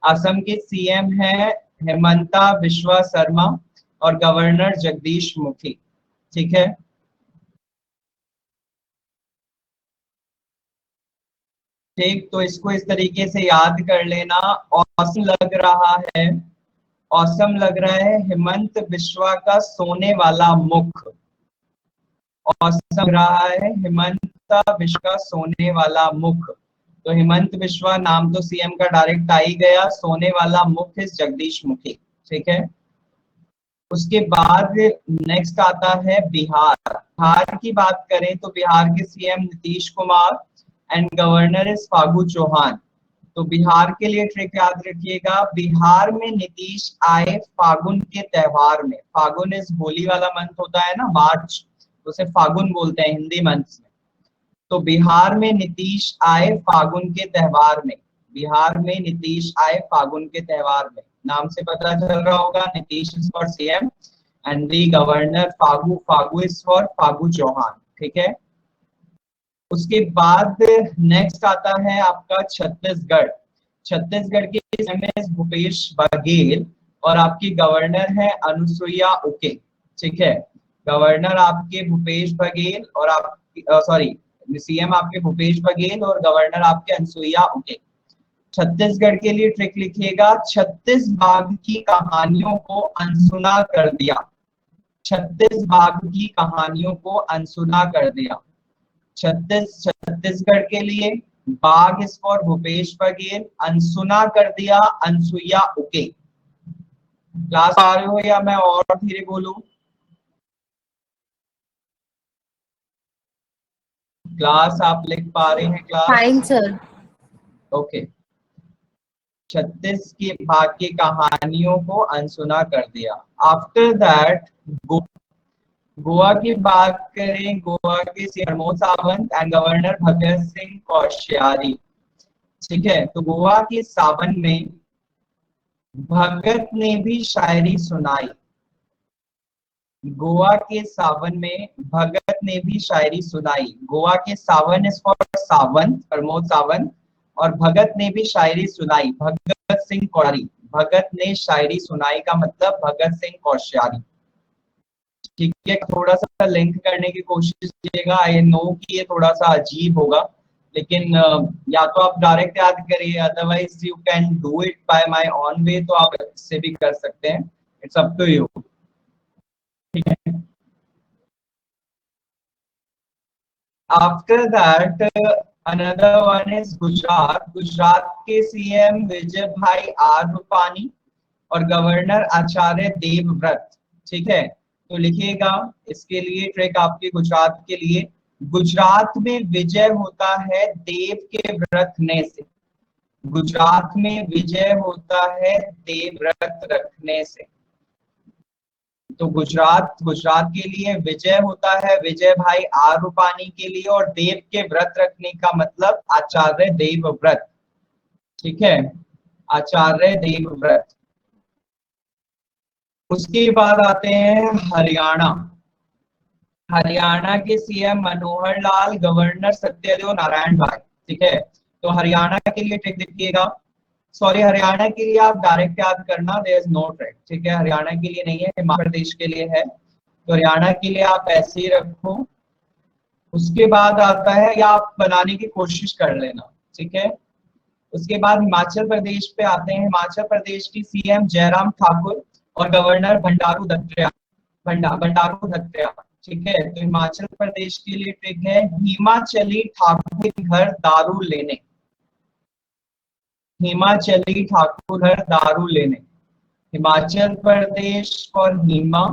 असम के सीएम है हिमंता बिश्वा शर्मा और गवर्नर जगदीश मुखी। ठीक है। ठीक, तो इसको इस तरीके से याद कर लेना। औसम लग रहा है, औसम लग रहा है, हिमंत बिश्वा का सोने वाला मुख। औसम लग रहा है, हिमंत बिश्वा का सोने वाला मुख। तो हिमंत बिश्वा नाम तो सीएम का डायरेक्ट आ ही गया, सोने वाला मुख इस जगदीश मुखी। ठीक है, उसके बाद नेक्स्ट आता है बिहार। बिहार की बात करें तो बिहार के CM Nitish Kumar and governor is Phagu Chauhan. तो बिहार के लिए ट्रिक याद रखिएगा, बिहार में नीतीश आए फागुन के त्योहार में। फागुन इस होली वाला मंथ होता है ना, मार्च, उसे फागुन बोलते हैं हिंदी मंथ में। तो बिहार में नीतीश आए फागुन के त्योहार में। बिहार में नीतीश आए फागुन के त्योहार में, नाम से पता चल रहा होगा, Nitish is for CM and the governor Phagu, Phagu is for Phagu Chauhan. ठीक है, उसके बाद नेक्स्ट आता है आपका छत्तीसगढ़। छत्तीसगढ़ के सीएम भूपेश बघेल और आपकी गवर्नर है अनुसुईया उके। ठीक है, गवर्नर आपके भूपेश बघेल और आप सॉरी सीएम आपके भूपेश बघेल और गवर्नर आपके अनुसुईया उके। छत्तीसगढ़ के लिए ट्रिक लिखिएगा, 36 बाघ की कहानियों को अनसुना कर दिया। 36 बाघ की कहानियों को अनसुना कर दिया। छत्तीसगढ़ के लिए बाघ इज फॉर भूपेश बघेल, अनसुना कर दिया अनुसुईया उके। क्लास आ रहे हो या मैं और धीरे बोलूं? क्लास आप लिख पा रहे हैं? Class fine sir. ओके। 36 की भाग की कहानियों को अनसुना कर दिया। आफ्टर दैट गोवा की बात करें, गोवा के CM Pramod Sawant and governor Bhagat Singh Koshyari. ठीक है, तो गोवा के सावन में भगत ने भी शायरी सुनाई। गोवा के सावन में भगत ने भी शायरी सुनाई। गोवा के सावन इज फॉर सावंत, प्रमोद सावंत, और भगत ने भी शायरी सुनाई, भगत सिंह कोश्यारी। भगत ने शायरी सुनाई का मतलब भगत सिंह कोश्यारी। ठीक है, थोड़ा सा लिंक करने की कोशिश कीजिएगा। आई नो कि ये थोड़ा सा अजीब होगा, लेकिन या तो आप डायरेक्ट याद करिए, otherwise you can do it by my own way, तो आप इससे भी कर सकते हैं, इट्स अप टू यू। ठीक है, after that another one is Gujarat. Gujarat के सीएम विजय भाई आर रूपानी और गवर्नर आचार्य देवव्रत। ठीक है, तो लिखिएगा इसके लिए ट्रिक आपके गुजरात के लिए, गुजरात में विजय होता है देव के व्रत रखने से। गुजरात में विजय होता है देव व्रत रखने से। तो गुजरात के लिए विजय होता है विजय भाई आर रूपानी के लिए, और देव के व्रत रखने का मतलब आचार्य देवव्रत। ठीक है, आचार्य देवव्रत। उसके बाद आते हैं हरियाणा। हरियाणा के सीएम मनोहर लाल, गवर्नर सत्यदेव नारायण भाई। ठीक है, तो हरियाणा के लिए ट्रिक देखिएगा, सॉरी हरियाणा के लिए आप डायरेक्ट याद करना, देयर इज नो ट्रिक। ठीक है, हरियाणा के लिए नहीं है, हिमाचल प्रदेश के लिए है, तो हरियाणा के लिए आप ऐसे ही रखो। उसके बाद आता है, या आप बनाने की कोशिश कर लेना। ठीक है, उसके बाद हिमाचल प्रदेश पे आते हैं। हिमाचल प्रदेश की सीएम जयराम ठाकुर और गवर्नर बंडारू दत्तात्रेय। बंडारू दत्तात्रेय। ठीक है, तो हिमाचल प्रदेश के लिए ट्रिक है, हिमाचली ठाकुर घर दारू लेने। हिमाचली ठाकुर घर दारू लेने। हिमाचल प्रदेश और हिमा,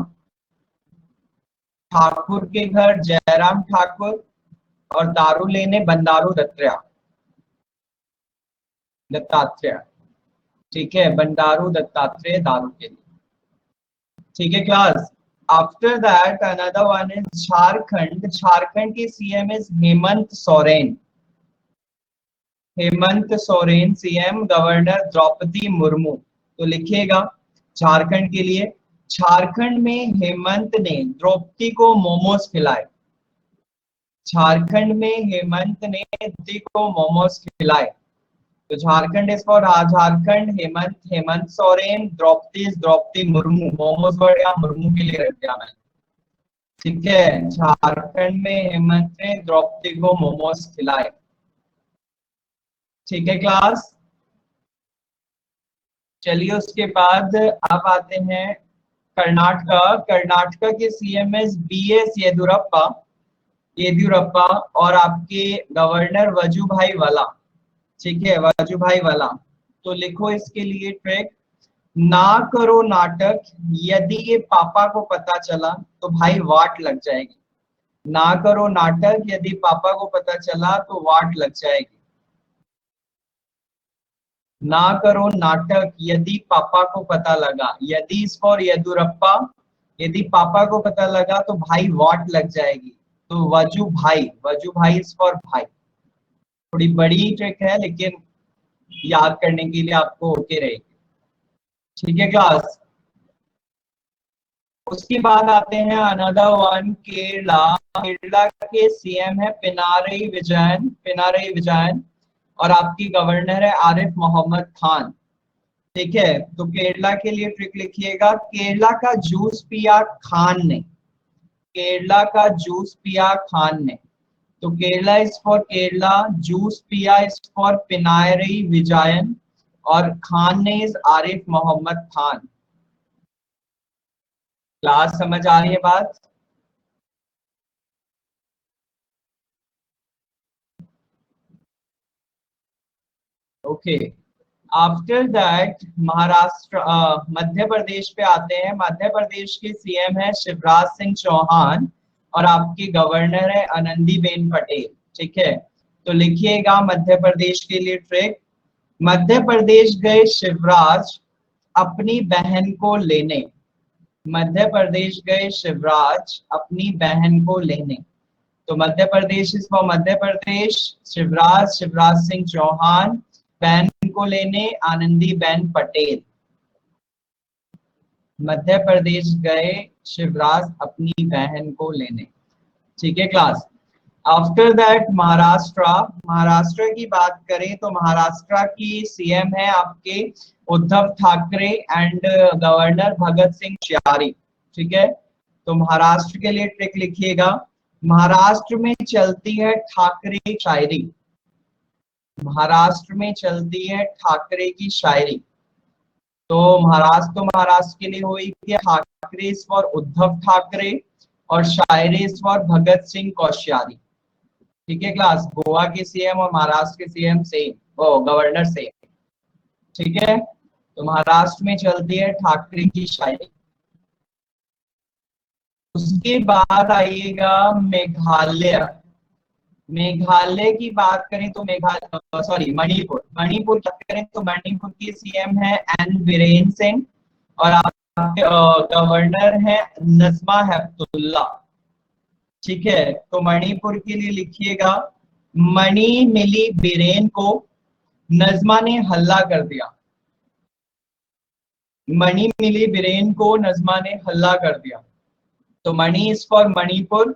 ठाकुर के घर जयराम ठाकुर, और दारू लेने बंडारू दत्तात्रेय। ठीक है, बंडारू दत्तात्रेय दारू के लिए। ठीक है class, after that another one is Jharkhand. Jharkhand के CM is Hemant Soren. Hemant Soren CM, governor Draupadi Murmu. तो लिखिएगा झारखंड के लिए, झारखंड में हेमंत ने द्रौपदी को मोमोज खिलाए। झारखंड में हेमंत ने द्रौपदी को मोमोज खिलाए। तो Jharkhand is for Jharkhand, Hemant Soren, Draupadi Murmu. Momos word या मुर्मू के लिए रख दिया मैंने। ठीक है, झारखंड में हेमंत ने द्रौपदी को मोमोज खिलाए। ठीक है क्लास, चलिए उसके बाद आप आते हैं कर्नाटका। कर्नाटका के सीएम है बीएस येदुरप्पा, येदियुरप्पा, और आपके गवर्नर वजुभाई वाला। ठीक है, वजुभाई वाला। तो लिखो इसके लिए ट्रिक, ना करो नाटक, यदि ये पापा को पता चला तो भाई वाट लग जाएगी। ना करो नाटक, यदि पापा को पता चला तो वाट लग जाएगी। ना करो नाटक, यदि पापा को पता लगा, यदि इस फॉर येदुरप्पा, यदि पापा को पता लगा तो भाई वाट लग जाएगी। तो वजू भाई इस फॉर भाई। थोड़ी बड़ी ट्रिक है लेकिन याद करने के लिए आपको ओके रहेगी। ठीक है क्लास। उसके बाद आते हैं अनदर वन, केरला। केरला के सीएम है पिनारई विजयन, पिनारई विजयन, और आपकी गवर्नर है आरिफ मोहम्मद खान। ठीक है, तो केरला के लिए ट्रिक लिखिएगा, केरला का जूस पिया खान ने, केरला का जूस पिया खान ने। तो Kerala is for Kerala, juice पिया इज फॉर पिनारई विजयन, और खान ने इज आरिफ मोहम्मद खान। क्लास समझ आ रही है बात? Okay. After that Maharashtra, Madhya Pradesh पे आते हैं। मध्य प्रदेश के सीएम है शिवराज सिंह चौहान, और आपकी गवर्नर है आनंदीबेन पटेल। ठीक है, तो लिखिएगा मध्य प्रदेश के लिए ट्रिक, मध्य प्रदेश गए शिवराज अपनी बहन को लेने। मध्य प्रदेश गए शिवराज अपनी बहन को लेने। तो मध्य प्रदेश इस फॉर मध्य प्रदेश, शिवराज शिवराज सिंह चौहान, बहन को लेने आनंदीबेन पटेल। मध्य प्रदेश गए शिवराज अपनी बहन को लेने। ठीक है class. After that Maharashtra, Maharashtra की बात करें तो महाराष्ट्र की सीएम है आपके उद्धव ठाकरे एंड गवर्नर भगत सिंह कोश्यारी। ठीक है, तो महाराष्ट्र के लिए ट्रिक लिखिएगा, महाराष्ट्र में चलती है ठाकरे शायरी। महाराष्ट्र में चलती है ठाकरे की शायरी। तो महाराष्ट्र के लिए हुई कि ठाकरे इज फॉर उद्धव ठाकरे, और शायरी इज फॉर भगत सिंह कोश्यारी। ठीक है क्लास, गोवा के सीएम और महाराष्ट्र के सीएम सेम, ओ गवर्नर सेम। ठीक है, तो महाराष्ट्र में चलती है ठाकरे की शायरी। उसके बाद आइएगा मेघालय। मेघालय की बात करें तो मेघालय सॉरी मणिपुर, मणिपुर की बात करें तो मणिपुर की सीएम है एन बीरेन सिंह, और आपके गवर्नर है नजमा हेपतुल्ला। ठीक है, तो मणिपुर के लिए लिखिएगा, मणि मिली बीरेन को, नजमा ने हल्ला कर दिया। मणि मिली बीरेन को, नजमा ने हल्ला कर दिया। तो Mani is for Manipur,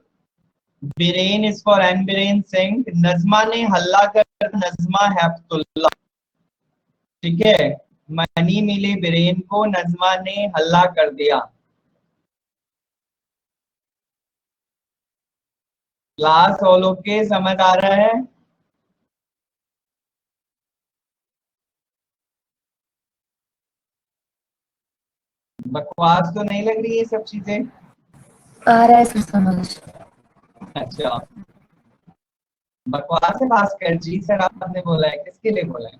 Biren is for N Biren Singh, Najma ने हल्ला कर, नजमा हेपतुल्ला। ठीक है, मणि मिली बीरेन को, नजमा ने हल्ला कर दिया। क्लास ऑल ओके, समझ आ रहा है? बकवास तो नहीं लग रही ये सब चीजें? आ रहा है सर समझ। अच्छा, बकवास है भास्कर जी? सर आपने बोला है, किसके लिए बोला है?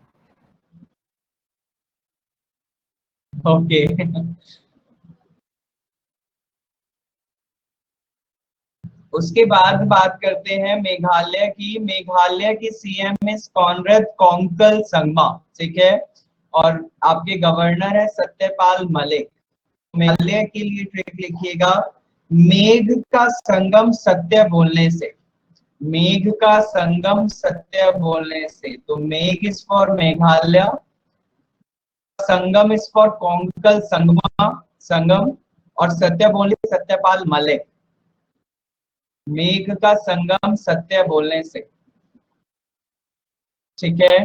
ओके। उसके बाद बात करते हैं मेघालय की। मेघालय की सीएम है कॉनरेड कोंगकल संगमा। ठीक है, और आपके गवर्नर है सत्यपाल मलिक। मेघालय के लिए ट्रिक लिखिएगा, मेघ का संगम सत्य बोलने से। मेघ का संगम सत्य बोलने से। तो Megh is for Meghalaya, Sangam is for Konkal Sangma, Sangam, और सत्य बोलने सत्यपाल मलिक। मेघ का संगम सत्य बोलने से। ठीक है,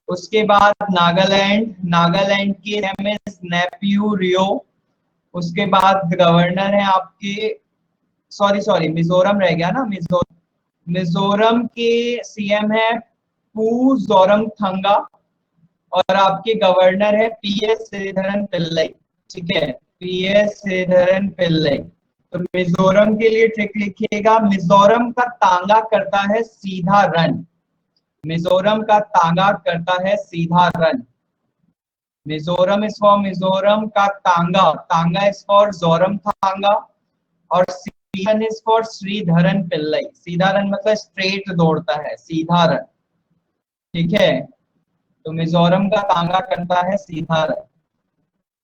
उसके बाद नागालैंड, नागालैंड की नेफ्यू रियो। उसके बाद गवर्नर है आपके, सॉरी सॉरी मिजोरम रह गया ना, मिजोरम के सीएम है पू जोरम थंगा, और आपके गवर्नर है PS श्रीधरन पिल्लई। ठीक है, PS श्रीधरन पिल्लई। तो मिजोरम के लिए ट्रिक लिखिएगा, मिजोरम का तांगा करता है सीधा रन। मिजोरम का तांगा करता है सीधा run. Mizoram is for Mizoram का तांगा, तांगा इज फॉर जोरम तांगा, और सीधन इज फॉर श्रीधरन पिल्लई। सीधा रन मतलब स्ट्रेट दौड़ता है, सीधा रन। ठीक है, तो मिजोरम का तांगा करता है सीधा रन।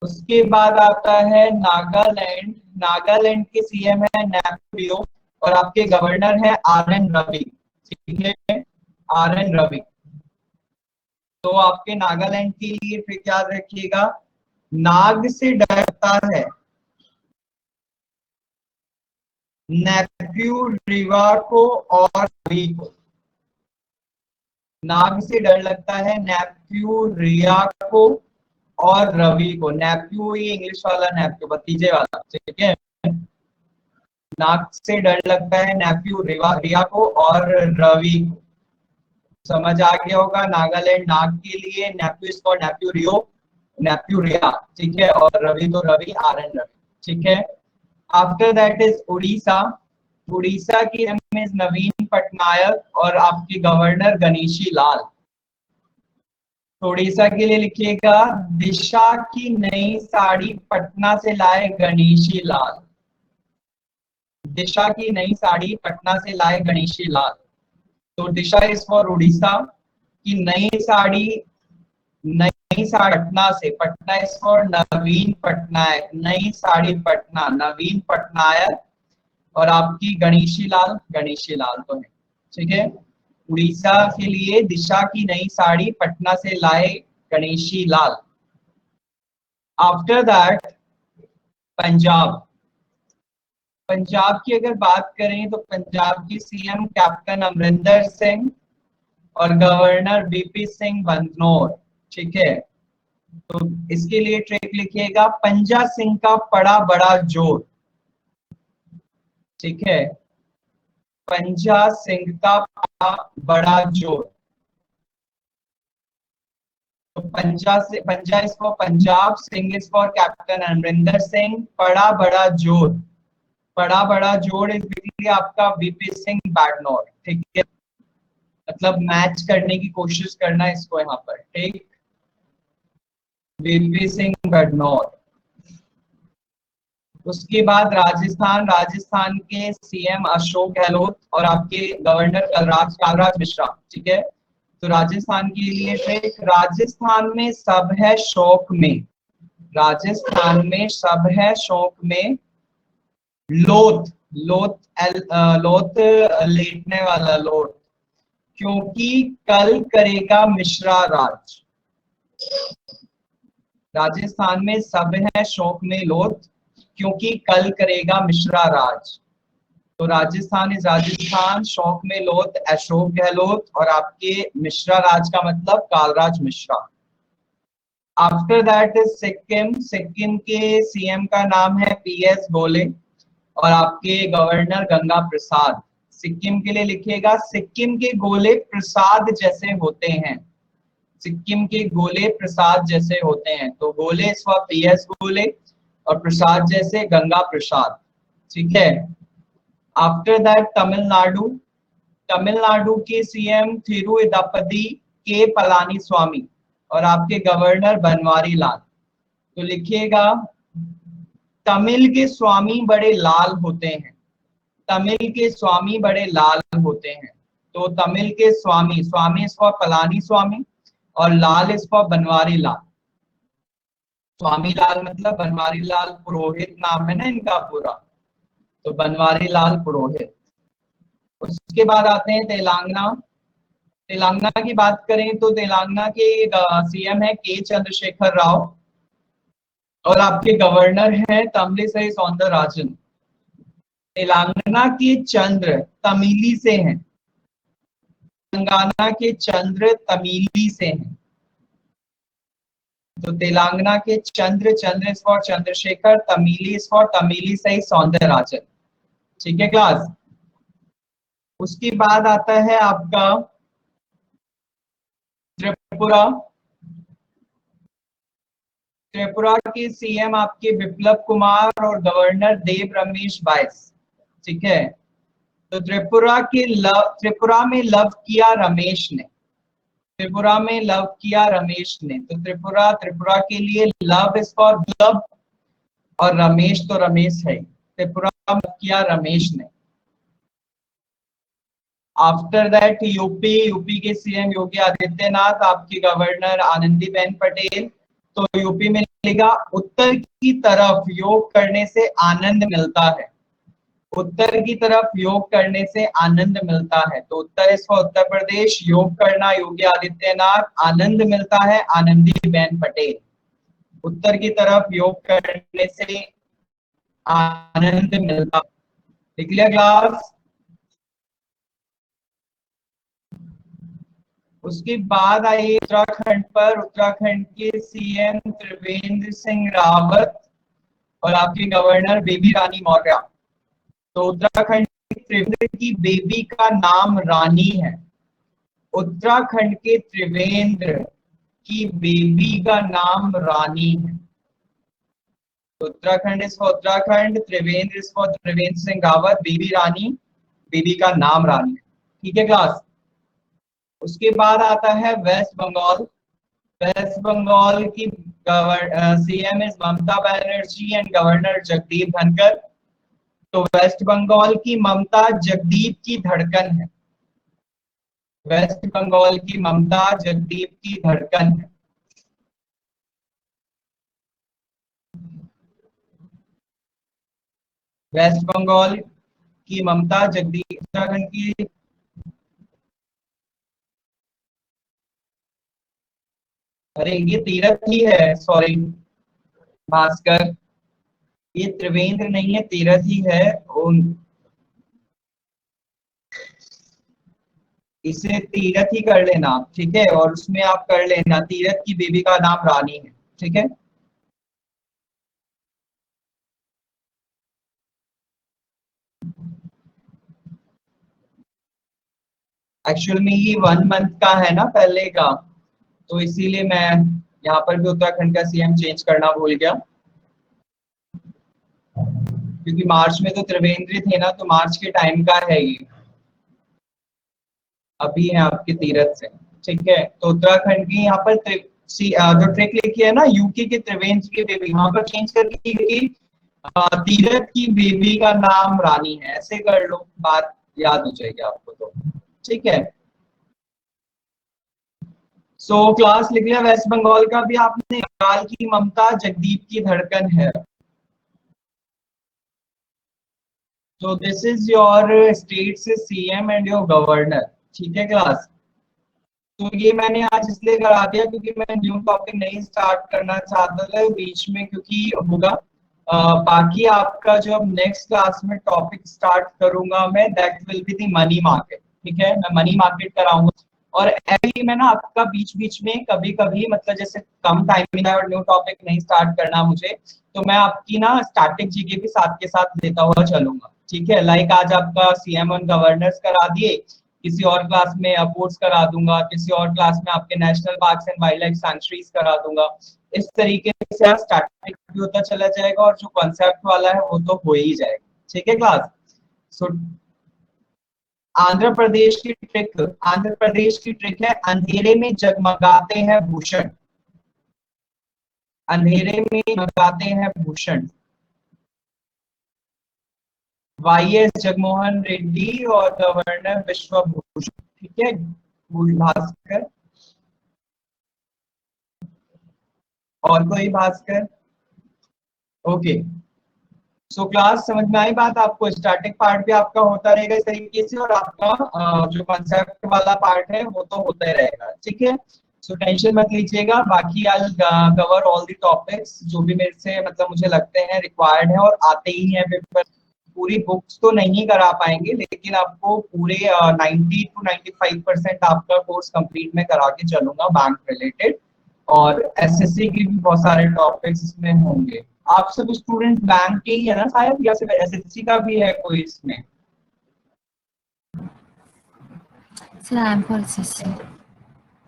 उसके बाद आता है नागालैंड। नागालैंड के सीएम है नेपू रियो और आपके गवर्नर है RN रवि। ठीक है, RN रवि। तो आपके नागालैंड के लिए फिर याद रखिएगा, नाग से डरता है नेफ्यू रिवा को और रवि को। नाग से डर लगता है नेफ्यू रिया को और रवि को। नेफ्यू ये इंग्लिश वाला नेफ्यू, भतीजे वाला। ठीक है, नाग से डर लगता है नेफ्यू रिया को और रवि को। समझ आ गया होगा, नागालैंड नाग के लिए नेफ्यू इसको नेफ्यू रियो, नेफ्यू रिया। ठीक है, और रवि तो रवि, RN रवि। ठीक है, after that is Orissa. Orissa की इज नवीन पटनायक और आपके गवर्नर गणेशी लाल। तो उड़ीसा के लिए लिखिएगा, दिशा की नई साड़ी पटना से लाए गणेशी लाल। दिशा की नई साड़ी पटना से लाए गणेशी लाल। तो दिशा इज फॉर उड़ीसा की नई साड़ी, नई साड़ी पटना से, पटना इज फॉर नवीन पटनायक। नई साड़ी पटना, नवीन पटनायक, और आपकी गणेशी लाल, गणेशी लाल तो है। ठीक है, उड़ीसा के लिए दिशा की नई साड़ी पटना से लाए गणेशी लाल। After that Punjab. पंजाब की अगर बात करें तो पंजाब की सीएम कैप्टन अमरिंदर सिंह और गवर्नर VP सिंह बदनौर। ठीक है, तो इसके लिए ट्रिक लिखिएगा, पंजा सिंह का पड़ा बड़ा जोर। ठीक है, पंजा सिंह का पड़ा बड़ा जोर। तो पंजा से, पंजा is for Punjab, Singh is for captain Amarinder Singh, पड़ा बड़ा जोर। पड़ा बड़ा जोर इज बेसिकली आपका VP सिंह बदनौर। ठीक है, मतलब मैच करने की कोशिश करना इसको यहाँ पर। ठीक, VP सिंह बदनौर। उसके बाद राजस्थान। राजस्थान के सीएम अशोक गहलोत और आपके गवर्नर कलराज मिश्रा। ठीक है, तो राजस्थान के लिए ट्रिक, राजस्थान में सब है शौक में। राजस्थान में सब है शौक में, लोथ, लोथ लोथ लेटने वाला लोथ, क्योंकि कल करेगा मिश्रा राज। राजस्थान में सब है शौक में लोथ, क्योंकि कल करेगा मिश्रा राज। तो राजस्थान इज राजस्थान, शौक में लोथ अशोक गहलोत, और आपके मिश्रा राज का मतलब Kalraj Mishra. After that is Sikkim. Sikkim के सीएम का नाम है PS गोले और आपके गवर्नर गंगा प्रसाद। सिक्किम के लिए लिखिएगा, सिक्किम के गोले प्रसाद जैसे होते हैं। सिक्किम के गोले प्रसाद जैसे होते हैं। तो गोले इस फॉर PS गोले और प्रसाद जैसे गंगा प्रसाद। ठीक है, आफ्टर दैट तमिलनाडु। तमिलनाडु के सीएम थिरुविदापति के पलानी स्वामी और आपके गवर्नर बनवारी लाल। तो लिखिएगा, तमिल के स्वामी बड़े लाल होते हैं। तमिल के स्वामी बड़े लाल होते हैं। तो तमिल के स्वामी, स्वामी इस फॉर पलानी स्वामी और लाल इस फॉर बनवारी लाल। स्वामी लाल मतलब बनवारी लाल पुरोहित नाम है ना इनका पूरा, तो बनवारी लाल पुरोहित। उसके बाद आते हैं तेलंगाना। तेलंगाना की बात करें तो तेलंगाना के सीएम है के चंद्रशेखर राव और आपके गवर्नर हैं तमिलिसई सौंदरराजन। तेलंगाना के चंद्र तमिली से हैं। तेलंगाना के चंद्र तमिली से हैं। तो तेलंगाना के Chandra, Chandra is for Chandrashekhar, Tamili is for Tamilisai Soundararajan. ठीक है क्लास। उसके बाद आता है आपका त्रिपुरा। त्रिपुरा के सीएम आपके बिप्लब कुमार और गवर्नर देव रमेश बाइस। ठीक है, तो त्रिपुरा में लव किया रमेश ने, त्रिपुरा में लव किया रमेश ने, तो त्रिपुरा के लिए लव इज फॉर लव, और रमेश तो रमेश है, त्रिपुरा में किया रमेश ने। आफ्टर दैट यूपी के सीएम योगी आदित्यनाथ, आपकी गवर्नर आनंदीबेन पटेल। तो यूपी में लिखा उत्तर की तरफ योग करने से आनंद मिलता है, उत्तर की तरफ योग करने से आनंद मिलता है, तो उत्तर इस उत्तर प्रदेश, योग करना योगी आदित्यनाथ, आनंद मिलता है आनंदीबेन पटेल। उत्तर की तरफ योग करने से आनंद मिलता है। लिख लिया क्लास? उसके बाद आइए उत्तराखंड पर। उत्तराखंड के सीएम त्रिवेंद्र सिंह रावत और आपके गवर्नर बेबी रानी मौर्य। तो उत्तराखंड त्रिवेंद्र की बेबी का नाम रानी है, उत्तराखंड के त्रिवेंद्र की बेबी का नाम रानी है। तो Uttarakhand is for Uttarakhand, Trivendra is for Trivendra Singh Rawat, Baby Rani, baby का नाम रानी है। ठीक है क्लास? उसके बाद आता है वेस्ट बंगाल। वेस्ट बंगाल की CM is Mamata Banerjee and governor Jagdeep Dhankhar. तो वेस्ट बंगाल की ममता जगदीप की धड़कन है, वेस्ट बंगाल की ममता जगदीप की धड़कन है। वेस्ट बंगाल की ममता जगदीप, उत्तराखंड की, अरे ये तीरथ ही है, सॉरी भास्कर, ये त्रिवेंद्र नहीं है, तीरथ ही है। इसे तीरथ ही कर लेना, ठीक है, और उसमें आप कर लेना तीरथ की बेबी का नाम रानी है। ठीक है, एक्चुअल में ये 1 मंथ का है ना पहले का, तो इसीलिए मैं यहाँ पर भी उत्तराखंड का सीएम चेंज करना भूल गया, क्योंकि मार्च में तो त्रिवेंद्र थे ना, तो मार्च के टाइम का है ये, अभी है आपके तीरथ से। ठीक है, तो उत्तराखंड की यहाँ पर जो ट्रिक लिखी है ना, यूके के त्रिवेंद्र की बेबी, वहां पर चेंज करके तीरथ की बेबी का नाम रानी है, ऐसे कर लो, बात याद हो जाएगी आपको। तो ठीक है, सो क्लास लिख लिया वेस्ट बंगाल का भी आपने। बंगाल की ममता जगदीप की धड़कन है। तो दिस इज योर स्टेट से सीएम एंड योर गवर्नर। ठीक है क्लास? तो ये मैंने आज इसलिए करा दिया क्योंकि मैं न्यू टॉपिक नहीं स्टार्ट करना चाहता था बीच में, क्योंकि होगा बाकी आपका जो अब नेक्स्ट क्लास में टॉपिक स्टार्ट करूंगा मैं, that will be the money market. ठीक है, मैं मनी मार्केट कराऊंगा, और अभी मैं ना आपका बीच बीच में कभी कभी, मतलब जैसे कम टाइम है और न्यू टॉपिक नहीं स्टार्ट करना मुझे, तो मैं आपकी ना स्टैटिक जीके भी साथ के साथ देता हुआ चलूंगा। ठीक है, लाइक आज आपका सीएम और गवर्नर्स करा दिए, किसी और क्लास में अपोर्ट्स करा दूंगा, किसी और क्लास में आपके national parks and wild life sanctuaries करा दूंगा। इस तरीके से स्टैटिक भी होता चला जाएगा, और जो कॉन्सेप्ट वाला है वो तो हो ही जाएगा। ठीक है क्लास? सो आंध्र प्रदेश की ट्रिक, आंध्र प्रदेश की ट्रिक है अंधेरे में जगमगाते हैं भूषण, अंधेरे में जगमगाते हैं भूषण। वाईएस जगमोहन रेड्डी और गवर्नर विश्वभूषण। ठीक है भास्कर, और कोई भास्कर? ओके, सो क्लास समझ में आई बात आपको? स्टैटिक पार्ट भी आपका होता रहेगा इस तरीके से, और आपका जो कॉन्सेप्ट वाला पार्ट है वो तो होता ही रहेगा। ठीक है, सो टेंशन मत लीजिएगा, बाकी I cover all the topics जो भी मेरे से मतलब मुझे लगते हैं रिक्वायर्ड है और आते ही हैं पेपर। पूरी बुक्स तो नहीं करा पाएंगे, लेकिन आपको पूरे 90 to 95% आपका कोर्स कंप्लीट में करा के चलूंगा बैंक रिलेटेड, और एसएससी के भी बहुत सारे टॉपिक्स इसमें होंगे। आप सब स्टूडेंट बैंक के ही है ना शायद, या सिर्फ एसएससी का भी है कोई इसमें? Sir, I am for SSC.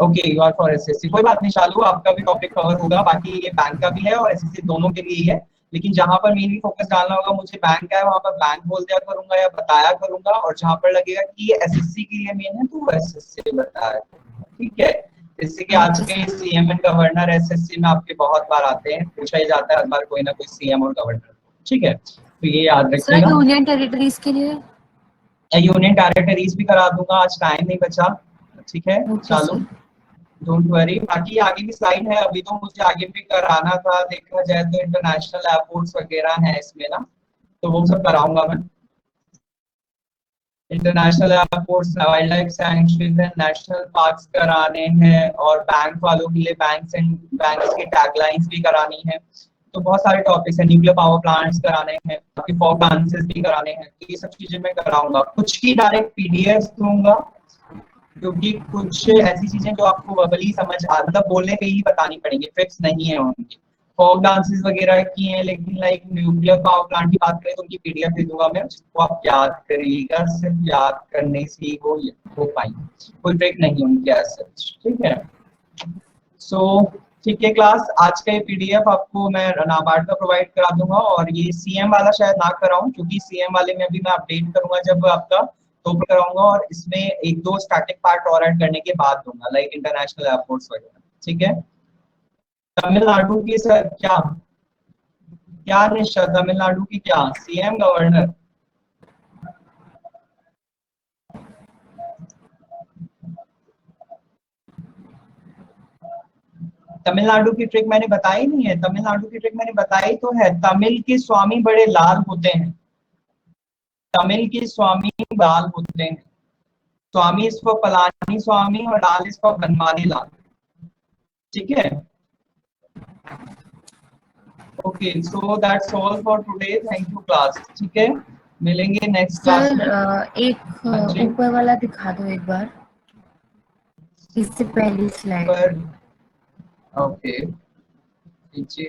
Okay, you are for SSC, कोई बात नहीं शालू, आपका भी टॉपिक कवर होगा, बाकी ये बैंक का भी है और एसएससी दोनों के लिए ही है, लेकिन जहां पर मेनली फोकस डालना होगा मुझे बैंक का है, वहां पर बैंक बोल दिया करूंगा या बताया करूंगा, और जहां पर लगेगा कि ये एसएससी के लिए मेन है तो वो एसएससी बताया, ठीक है। जैसे कि आज के सीएम एंड गवर्नर एसएससी में आपके बहुत बार आते हैं, पूछा ही जाता है हर बार कोई ना कोई सीएम और गवर्नर, ठीक है, तो ये याद सर रखिएगा। यूनियन टेरिटरीज के लिए यूनियन टेरिटरीज भी करा दूंगा, आज टाइम नहीं बचा, ठीक है ओके चालू, सर। डोंट वरी, बाकी आगे भी स्लाइड है, अभी तो मुझे आगे भी कराना था, देखा जाए तो इंटरनेशनल एयरपोर्ट्स वगैरह हैं इसमें ना, तो वो सब कराऊंगा मैं, international airports, wild life sanctuaries and national parks कराने हैं, और बैंक वालों के लिए बैंक्स एंड बैंक्स की टैगलाइंस भी करानी है, तो बहुत सारे टॉपिक्स हैं, न्यूक्लियर पावर प्लांट्स कराने हैं, बाकी फॉग डांसेस भी कराने हैं, तो ये सब चीजें मैं कराऊंगा, कुछ की डायरेक्ट पीडीएफ दूंगा, क्योंकि कुछ ऐसी चीजें जो आपको वर्बली समझ मतलब बोलने पे ही बतानी पड़ेंगी, ट्रिक्स नहीं है उनकी, फॉक डांसेस वगैरह की हैं, लेकिन लाइक न्यूक्लियर पावर प्लांट की बात करें तो उनकी पीडीएफ दे दूंगा मैं, उसको आप याद करिएगा, सिर्फ याद करने से ही वो हो पाएंगे, कोई ट्रिक नहीं उनकी ऐसे, ठीक है। सो ठीक है क्लास, आज का ये पीडीएफ आपको मैं नाबार्ड का प्रोवाइड करा दूंगा, और ये सीएम वाला शायद ना कराऊं, क्योंकि सीएम वाले में अभी मैं अपडेट करूंगा जब आपका तो कराऊंगा, और इसमें एक दो स्टैटिक पार्ट और ऐड करने के बाद दूंगा, लाइक इंटरनेशनल एयरपोर्ट्स वगैरह, ठीक है। तमिलनाडु की सर क्या क्या निश्चय, तमिलनाडु की क्या सीएम गवर्नर, तमिलनाडु की ट्रिक मैंने बताई नहीं है, तमिलनाडु की ट्रिक मैंने बताई तो है, तमिल के स्वामी बड़े लाल होते हैं, तमिल के स्वामी लाल होते हैं, स्वामी इज फॉर पलानी स्वामी और लाल इज फॉर बनवारी लाल, ठीक है। Okay, so that's all for today, thank you class, ठीक है, मिलेंगे नेक्स्ट क्लास सर में। एक हाँ जी, ऊपर वाला दिखा दो एक बार, इससे पहली स्लाइड। पर ओके, जी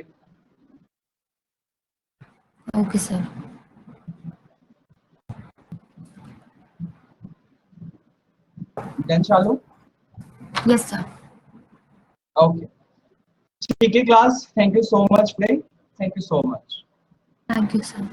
ओके सर। डन चालू, यस सर। ओके, ठीक है class, thank you so much today, thank you so much. Thank you sir.